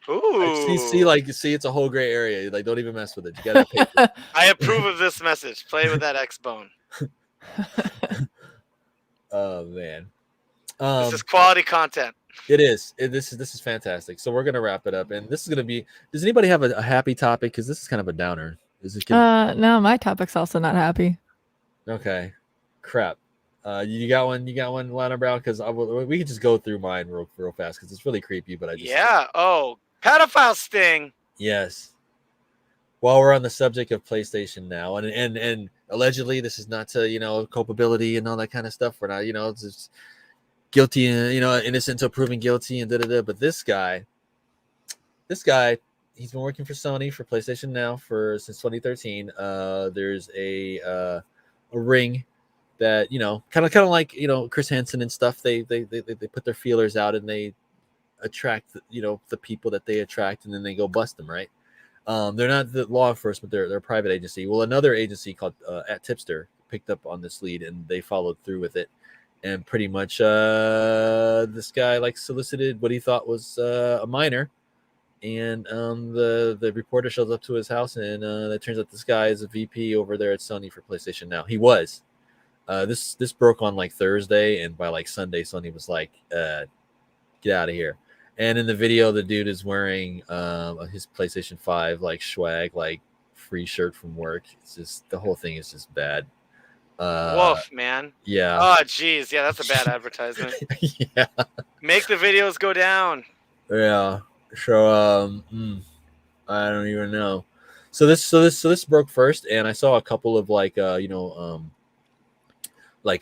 Ooh. See, it's a whole gray area. Like, don't even mess with it. You gotta pay. I approve of this message. Play with that X bone. Oh man. This is quality content. It is. This is fantastic. So we're gonna wrap it up, and this is gonna be. Does anybody have a happy topic? Because this is kind of a downer. Is it? No, my topic's also not happy. Okay. Crap. You got one. You got one, Lana Brown. Because we can just go through mine real fast because it's really creepy. But I just Yeah. Oh, pedophile sting. Yes. While we're on the subject of PlayStation Now, and allegedly this is not to culpability and all that kind of stuff. We're not it's just guilty and innocent until proven guilty and But this guy, he's been working for Sony for PlayStation Now since 2013. There's a ring that kind of like Chris Hansen and stuff. They put their feelers out and they attract the people that they attract, and then they go bust them, right? They're not the law enforcement; they're a private agency. Well, another agency called At Tipster picked up on this lead, and they followed through with it. And pretty much, this guy solicited what he thought was a minor, and the reporter shows up to his house, and it turns out this guy is a VP over there at Sony for PlayStation Now. He was. This broke on Thursday, and by Sunday, Sony was like, "Get out of here." And in the video, the dude is wearing his PlayStation 5 swag, free shirt from work. It's just the whole thing is just bad. Woof, man. Yeah. Oh, geez. Yeah, that's a bad advertisement. Yeah. Make the videos go down. Yeah. So I don't even know. So this broke first, and I saw a couple of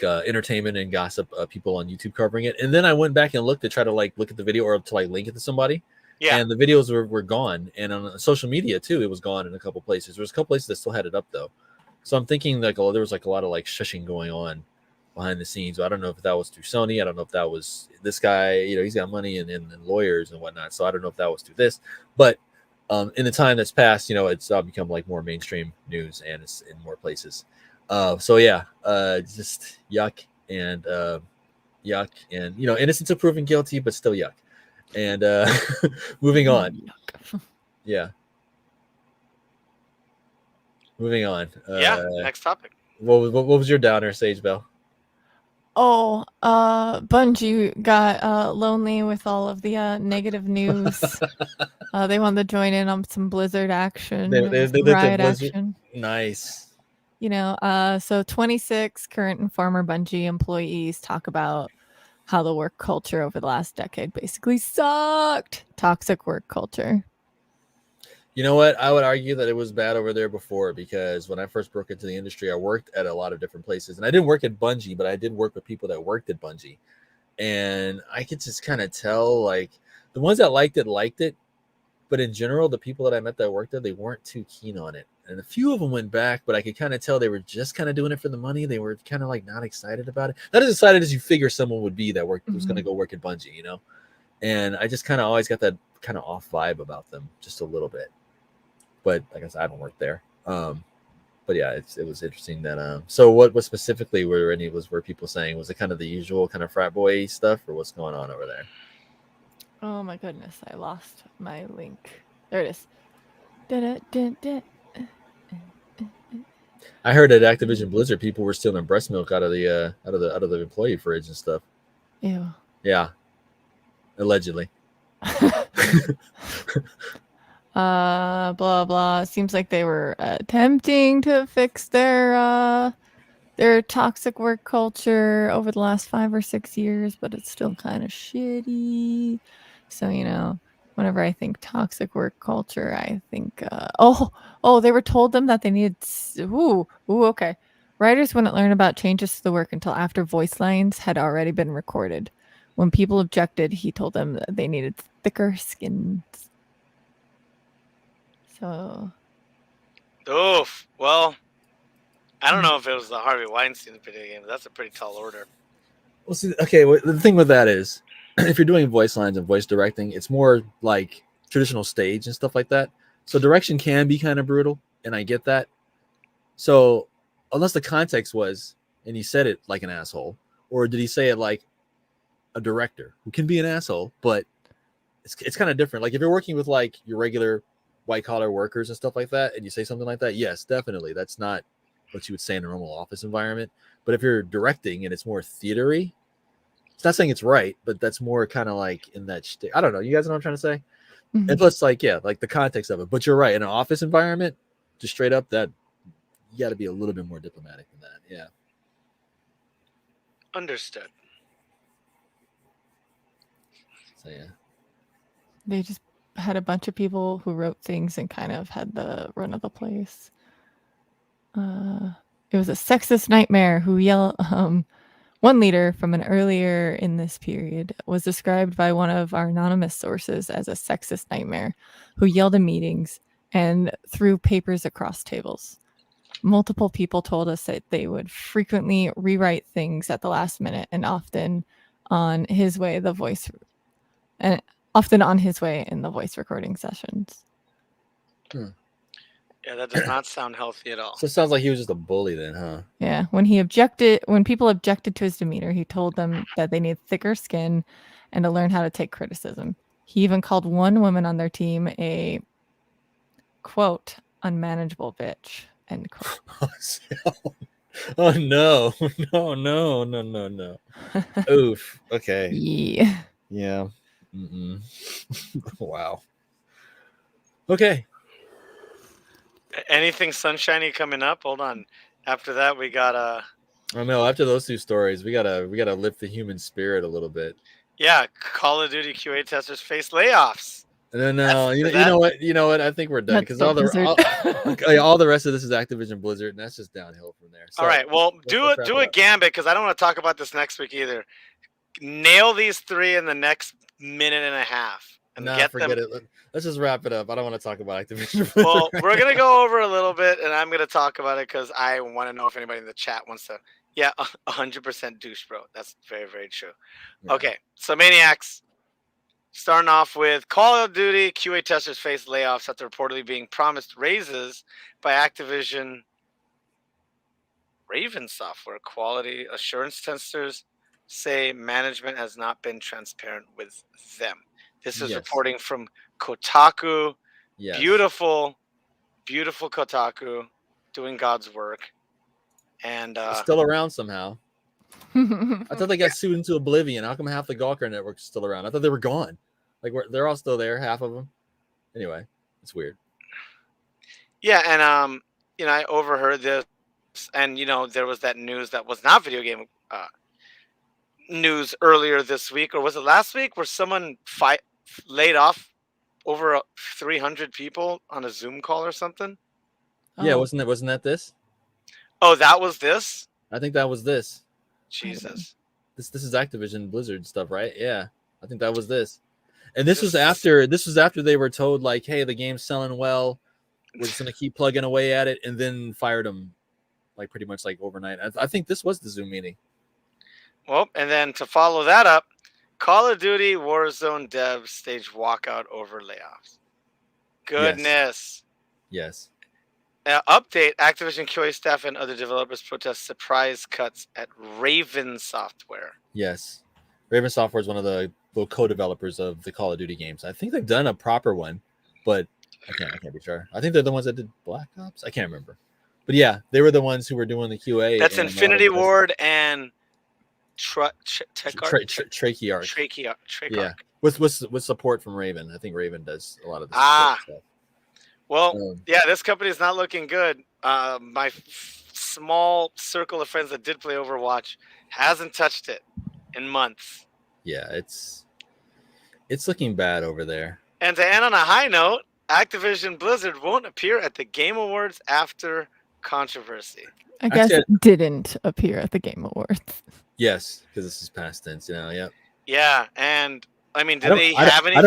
entertainment and gossip people on YouTube covering it, and then I went back and looked to try to look at the video or to link it to somebody. Yeah. And the videos were gone, and on social media too, it was gone in a couple places. There was a couple places that still had it up though. So I'm thinking there was a lot of shushing going on behind the scenes. I don't know if that was through Sony. I don't know if that was this guy. He's got money and lawyers and whatnot. So I don't know if that was through this. But in the time that's passed, it's become more mainstream news, and it's in more places. So yeah, just yuck and innocent until proven guilty, but still yuck. And moving on. Yeah. Moving on. Next topic. What was your downer, Sage Bell? Oh, Bungie got lonely with all of the negative news. They wanted to join in on some Blizzard action, They riot action. Nice. So 26 current and former Bungie employees talk about how the work culture over the last decade basically sucked. Toxic work culture. You know what? I would argue that it was bad over there before, because when I first broke into the industry, I worked at a lot of different places. And I didn't work at Bungie, but I did work with people that worked at Bungie. And I could just kind of tell, the ones that liked it. But in general, the people that I met that worked there, they weren't too keen on it. And a few of them went back, but I could kind of tell they were just kind of doing it for the money. They were kind of not excited about it. Not as excited as you figure someone would be that was going to go work at Bungie, And I just kind of always got that kind of off vibe about them, just a little bit. But like I said, I don't work there. But yeah, it was interesting that. So what specifically were people saying? Was it kind of the usual kind of frat boy stuff, or what's going on over there? Oh my goodness, I lost my link. There it is. Da-da-da-da. I heard at Activision Blizzard, people were stealing breast milk out of the employee fridge and stuff. Ew. Yeah, allegedly. Blah blah. Seems like they were attempting to fix their toxic work culture over the last 5 or 6 years, but it's still kind of shitty. So whenever I think toxic work culture, I think they were told them that they needed okay. Writers wouldn't learn about changes to the work until after voice lines had already been recorded. When people objected, he told them that they needed thicker skins. So. Oof. Well, I don't know if it was the Harvey Weinstein video game, but that's a pretty tall order. Well, see, okay. The thing with that is, if you're doing voice lines and voice directing, it's more like traditional stage and stuff like that. So direction can be kind of brutal, and I get that. So unless the context was, and he said it like an asshole, or did he say it like a director who can be an asshole, but it's kind of different. Like if you're working with like your regular white collar workers and stuff like that, and you say something like that, yes, definitely, that's not what you would say in a normal office environment. But if you're directing and it's more theatery, it's not saying it's right, but that's more kind of like in that I don't know. You guys know what I'm trying to say? Mhm. And plus, like, yeah, like the context of it. But you're right. In an office environment, just straight up, that you got to be a little bit more diplomatic than that. Yeah. Understood. So yeah. They just had a bunch of people who wrote things and kind of had the run of the place. It was a sexist nightmare who yelled. One leader from an earlier in this period was described by one of our anonymous sources as a sexist nightmare who yelled in meetings and threw papers across tables. Multiple people told us that they would frequently rewrite things at the last minute and often on his way in the voice recording sessions. Yeah, that does not sound healthy at all. So it sounds like he was just a bully then, huh? Yeah, when people objected to his demeanor, he told them that they need thicker skin and to learn how to take criticism. He even called one woman on their team a, quote, unmanageable bitch, end quote. Oh no. No. Oof. Okay. Yeah. Yeah. Wow. Okay. Anything sunshiny coming up? Hold on. After that, we got Oh no, after those two stories, we gotta lift the human spirit a little bit. yeah, Call of Duty QA testers face layoffs. No, you know what? I think we're done because all the rest of this is Activision Blizzard, and that's just downhill from there. So, all right, well, do a up. gambit because I don't want to talk about this next week either. Nail these three in the next minute and a half and get forget them. it. Let's just wrap it up. I don't want to talk about Activision Blizzard. Well, we're gonna go over a little bit, and I'm gonna talk about it because I want to know if anybody in the chat wants to. Yeah, 100% douche, bro. That's very, very true. Yeah. Okay, so Maniacs. Starting off with Call of Duty QA testers face layoffs after reportedly being promised raises by Activision Raven Software. Quality assurance testers say management has not been transparent with them. This is reporting from Kotaku. Yes. Beautiful Kotaku doing God's work. And It's still around somehow. I thought they got sued into oblivion. How come half the Gawker network's still around? I thought they were gone. Like they're all still there, half of them. Anyway, it's weird. Yeah, and I overheard this, and there was that news that was not video game news earlier this week, or was it last week, where someone laid off over 300 people on a Zoom call or something? Yeah, wasn't that this? Oh, that was this? I think that was this. Jesus. This is Activision Blizzard stuff, right? Yeah. I think that was this. And this was after they were told, like, hey, the game's selling well. We're just gonna keep plugging away at it, and then fired them like pretty much like overnight. I think this was the Zoom meeting. Well, and then to follow that up, Call of Duty Warzone devs stage walkout over layoffs. Goodness. Yes. Update: Activision QA staff and other developers protest surprise cuts at Raven Software. Yes. Raven Software is one of the co-developers of the Call of Duty games. I think they've done a proper one, but I can't be sure. I think they're the ones that did Black Ops. I can't remember. But yeah, they were the ones who were doing the QA. That's Infinity Ward and Treyarch. Yeah, with support from Raven. I think Raven does a lot of this stuff. Well, yeah, this company is not looking good. My small circle of friends that did play Overwatch hasn't touched it in months. Yeah, it's looking bad over there. And to end on a high note, Activision Blizzard won't appear at the Game Awards after controversy. I guess it didn't appear at the Game Awards. Yes, because this is past tense, Yep. Yeah, and I mean, did they have anything? I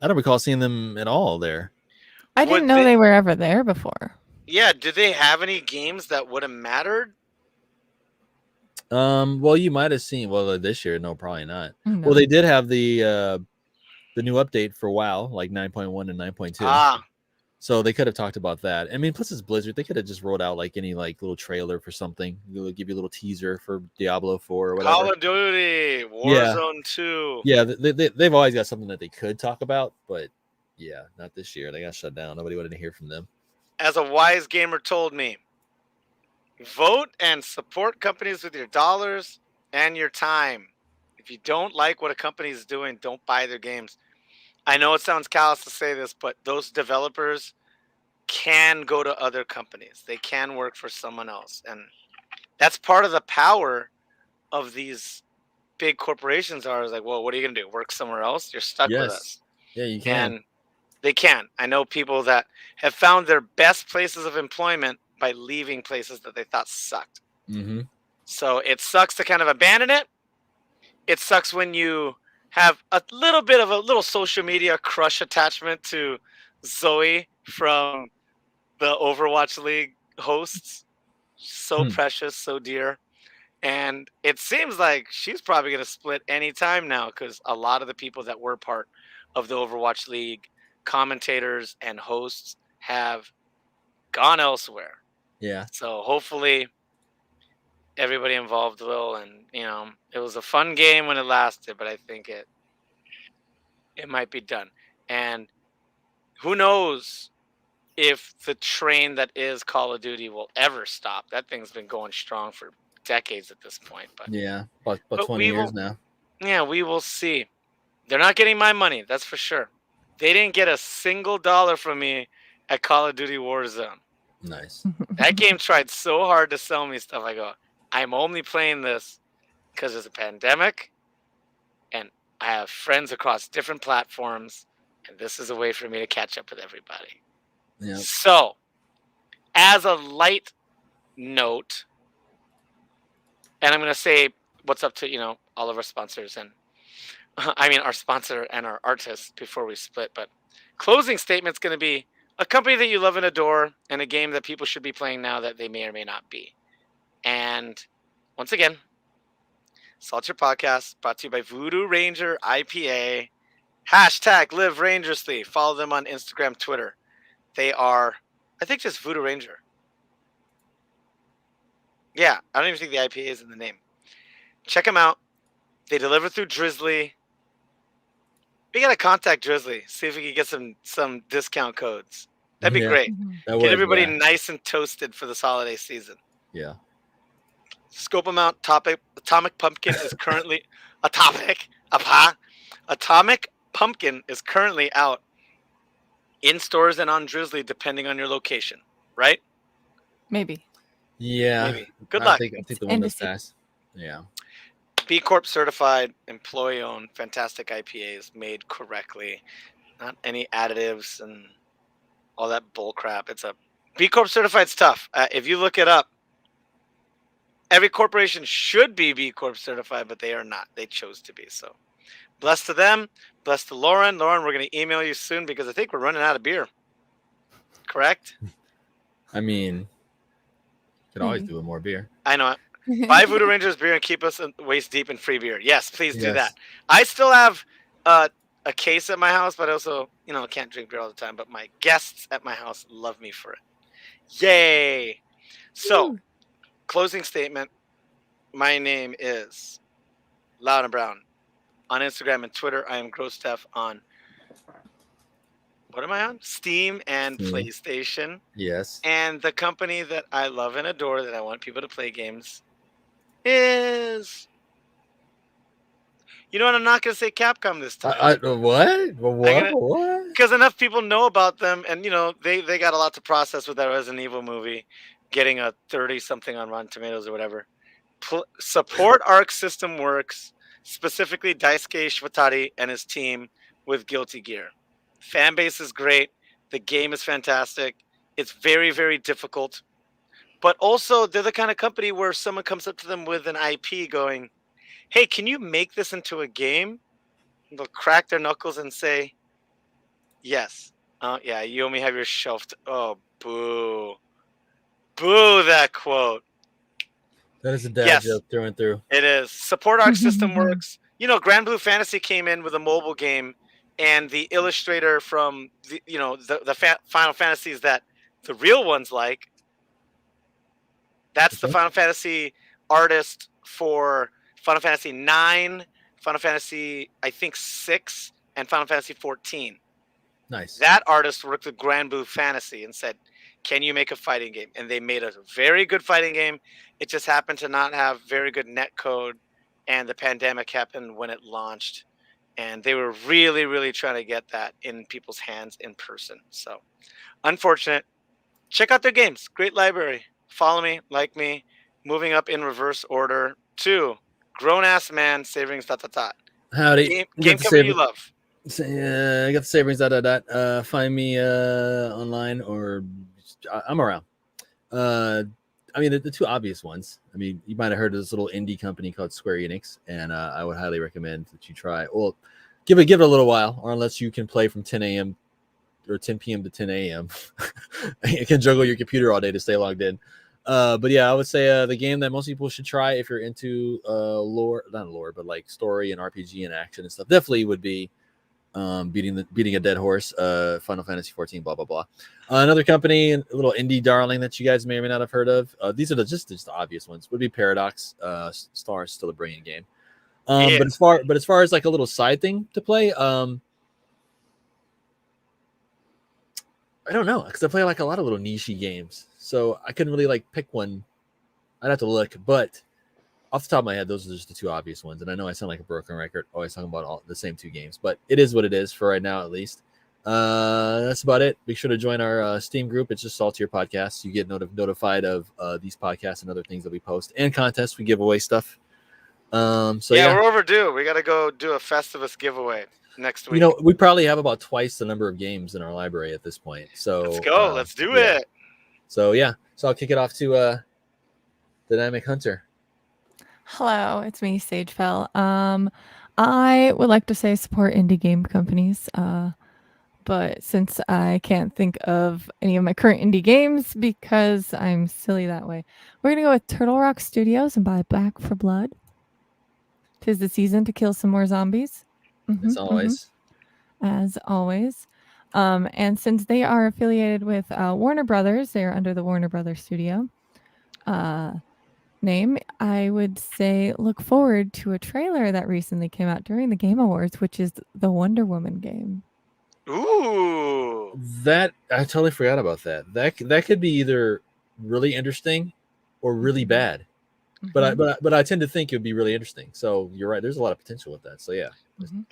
don't recall seeing them at all there. I didn't know they were ever there before. Yeah, did they have any games that would have mattered? Well, you might have seen. Well, this year, no, probably not. No. Well, they did have the new update for WoW, like 9.1 and 9.2. So they could have talked about that. I mean, plus it's Blizzard. They could have just rolled out like any like little trailer for something. They'll give you a little teaser for Diablo 4 or whatever. Call of Duty, Yeah. Warzone 2. Yeah, they've always got something that they could talk about, but yeah, not this year. They got shut down. Nobody wanted to hear from them. As a wise gamer told me, vote and support companies with your dollars and your time. If you don't like what a company is doing, don't buy their games. I know it sounds callous to say this, but those developers can go to other companies. They can work for someone else. And that's part of the power of these big corporations are is like, well, what are you going to do? Work somewhere else? You're stuck with us. Yeah, you can. And they can. I know people that have found their best places of employment by leaving places that they thought sucked. Mm-hmm. So it sucks to kind of abandon it. It sucks when you have a little bit of a little social media crush attachment to Zoe from the Overwatch League hosts. So precious, so dear. And it seems like she's probably going to split any time now because a lot of the people that were part of the Overwatch League, commentators and hosts, have gone elsewhere. Yeah. So hopefully everybody involved will. And, it was a fun game when it lasted, but I think it might be done. And who knows if the train that is Call of Duty will ever stop. That thing's been going strong for decades at this point. But yeah, about 20 years now. Yeah, we will see. They're not getting my money, that's for sure. They didn't get a single dollar from me at Call of Duty Warzone. Nice. That game tried so hard to sell me stuff. I go, I'm only playing this because there's a pandemic and I have friends across different platforms, and this is a way for me to catch up with everybody. Yeah. So, as a light note, and I'm going to say what's up to, all of our sponsors and our sponsor and our artists before we split, but closing statement's going to be a company that you love and adore and a game that people should be playing now that they may or may not be. And once again, Saltier Podcast brought to you by Voodoo Ranger IPA. # Live Rangerously. Follow them on Instagram, Twitter. They are, I think, just Voodoo Ranger. Yeah, I don't even think the IPA is in the name. Check them out. They deliver through Drizzly. We got to contact Drizzly, see if we can get some discount codes. That'd be great. Get everybody nice and toasted for this holiday season. Yeah. Scope them out. Atomic Pumpkin is currently Atomic Pumpkin is currently out in stores and on Drizzly, depending on your location. Right? Maybe. Yeah. Maybe. Good luck. I think the one that's fast. Yeah. B Corp certified, employee owned, fantastic IPAs made correctly, not any additives and all that bull crap. It's a B Corp certified stuff. If you look it up, every corporation should be B Corp certified, but they are not. They chose to be. So blessed to them. Blessed to Lauren. Lauren, we're going to email you soon because I think we're running out of beer. Correct? I mean, you can always do with more beer. I know it. Buy Voodoo Rangers beer and keep us waist deep in free beer. Yes, please do that. I still have a case at my house, but I also, can't drink beer all the time. But my guests at my house love me for it. Yay! So, closing statement. My name is Loud and Brown. On Instagram and Twitter, I am GrowStuff on... What am I on? Steam and PlayStation. Yes. And the company that I love and adore that I want people to play games is... You know what? I'm not going to say Capcom this time. What? Because enough people know about them, and, they got a lot to process with that Resident Evil movie, getting a 30-something on Rotten Tomatoes or whatever. Support Arc System Works, specifically Daisuke Shibutani and his team with Guilty Gear. Fan base is great. The game is fantastic. It's very, very difficult. But also, they're the kind of company where someone comes up to them with an IP going, hey, can you make this into a game? And they'll crack their knuckles and say, yes. Oh, yeah, you only have your shelf. Oh, boo. Boo, that quote. That is a dad joke through and through. It is. Support Arc System Works. Grand Blue Fantasy came in with a mobile game and the illustrator from the Final Fantasies that the real ones like. That's the Final Fantasy artist for Final Fantasy 9, Final Fantasy, I think 6, and Final Fantasy 14. Nice. That artist worked with Grand Blue Fantasy and said, "Can you make a fighting game?" And they made a very good fighting game. It just happened to not have very good net code, and the pandemic happened when it launched. And they were really, really trying to get that in people's hands in person. So, unfortunate. Check out their games. Great library. Follow me, like me. Moving up in reverse order. 2, Grown Ass Man, Saverings, dot, dot, dot. Howdy. Game company you love. I got the Saverings, dot, dot, dot. Find me online, or I'm around. I mean, the two obvious ones. I mean, you might have heard of this little indie company called Square Enix, and I would highly recommend that you try. Well, give it a little while, or unless you can play from 10 a.m. or 10 p.m. to 10 a.m. You can juggle your computer all day to stay logged in. But yeah, I would say the game that most people should try if you're into not lore, but like story and RPG and action and stuff, definitely would be beating a dead horse, Final Fantasy 14, blah blah blah. Another company, a little indie darling that you guys may or may not have heard of. These are just the obvious ones. Would be Paradox. Star is still a brilliant game. Yeah. But as far as like a little side thing to play, I don't know, because I play like a lot of little niche games, so I couldn't really like pick one. I'd have to look, but off the top of my head, those are just the two obvious ones. And I know I sound like a broken record, always talking about all the same two games, but it is what it is for right now, at least. That's about it. Be sure to join our Steam group. It's just Saltier Podcasts. You get notified of these podcasts and other things that we post, and contests. We give away stuff. So yeah, we're overdue. We got to go do a Festivus giveaway next week. You know, we probably have about twice the number of games in our library at this point. So let's go. Let's do it. So yeah, so I'll kick it off to Dynamic Hunter. Hello, it's me, Sagefell. I would like to say support indie game companies, but since I can't think of any of my current indie games because I'm silly that way, we're gonna go with Turtle Rock Studios and buy Back for Blood. 'Tis the season to kill some more zombies. As always. As always. And since they are affiliated with Warner Brothers, they are under the Warner Brothers studio name. I would say look forward to a trailer that recently came out during the Game Awards, which is the Wonder Woman game. Ooh, that I totally forgot about that. That could be either really interesting or really bad. But I tend to think it would be really interesting. So you're right. There's a lot of potential with that. So yeah.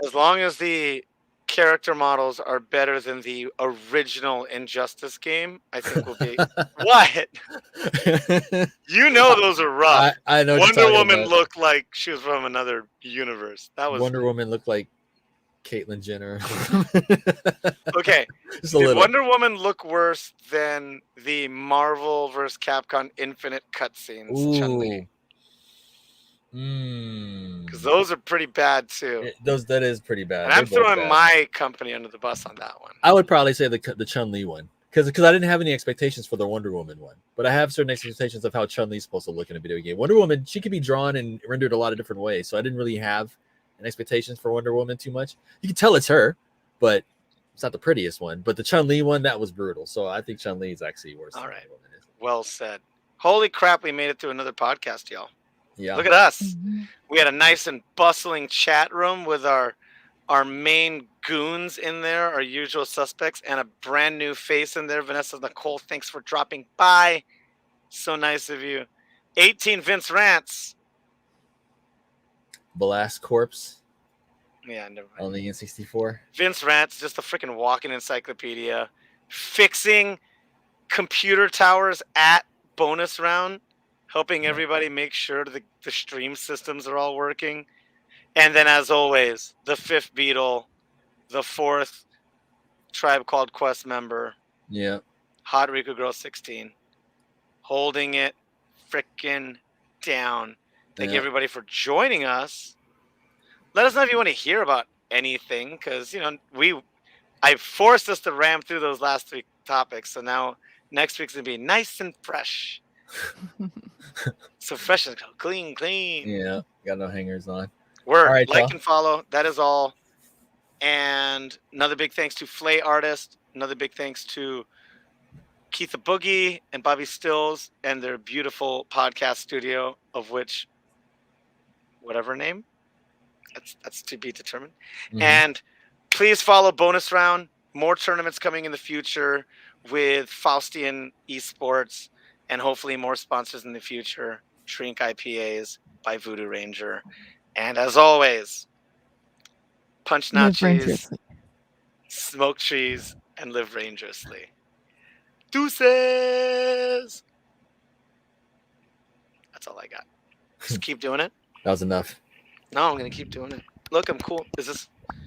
As long as the character models are better than the original Injustice game, I think we'll be. What? You know those are rough. I know. Wonder Woman looked like she was from another universe. That was Wonder Woman looked like Caitlyn Jenner. Okay. Did Wonder Woman look worse than the Marvel vs. Capcom Infinite cutscenes? Chun-Li? Because those are pretty bad too. That is pretty bad. And I'm throwing my company under the bus on that one. I would probably say the Chun-Li one, because I didn't have any expectations for the Wonder Woman one, but I have certain expectations of how Chun-Li's supposed to look in a video game. Wonder Woman, she could be drawn and rendered a lot of different ways, so I didn't really have an expectations for Wonder Woman too much. You can tell it's her, but it's not the prettiest one. But the Chun-Li one, that was brutal. So I think Chun-Li is actually worse. All right. Well said. Holy crap, we made it through another podcast, y'all. Yeah. Look at us. We had a nice and bustling chat room with our main goons in there, our usual suspects, and a brand new face in there. Vanessa Nicole, thanks for dropping by. So nice of you. 18 Vince Rants. Blast Corpse. Yeah, never mind. On the N64. Vince Rants, just a freaking walking encyclopedia. Fixing computer towers at bonus round. Helping everybody make sure the stream systems are all working. And then, as always, the fifth Beatle, the fourth Tribe Called Quest member. Yeah. Hot Rico Girl 16. Holding it freaking down. Thank you, everybody, for joining us. Let us know if you want to hear about anything, because, I forced us to ram through those last 3 topics. So now next week's going to be nice and fresh. So fresh and clean. Yeah, got no hangers on. Word. Right, like and follow. That is all. And another big thanks to Flay Artist. Another big thanks to Keith the Boogie and Bobby Stills and their beautiful podcast studio, of which, whatever name, that's to be determined. Mhm. And please follow Bonus Round. More tournaments coming in the future with Faustian Esports, and hopefully more sponsors in the future. Shrink IPAs by Voodoo Ranger. And as always, punch Live nachos, dangerously. smoke trees, and live dangerously. Deuces! That's all I got. Just keep doing it. That was enough. No, I'm going to keep doing it. Look, I'm cool. Is this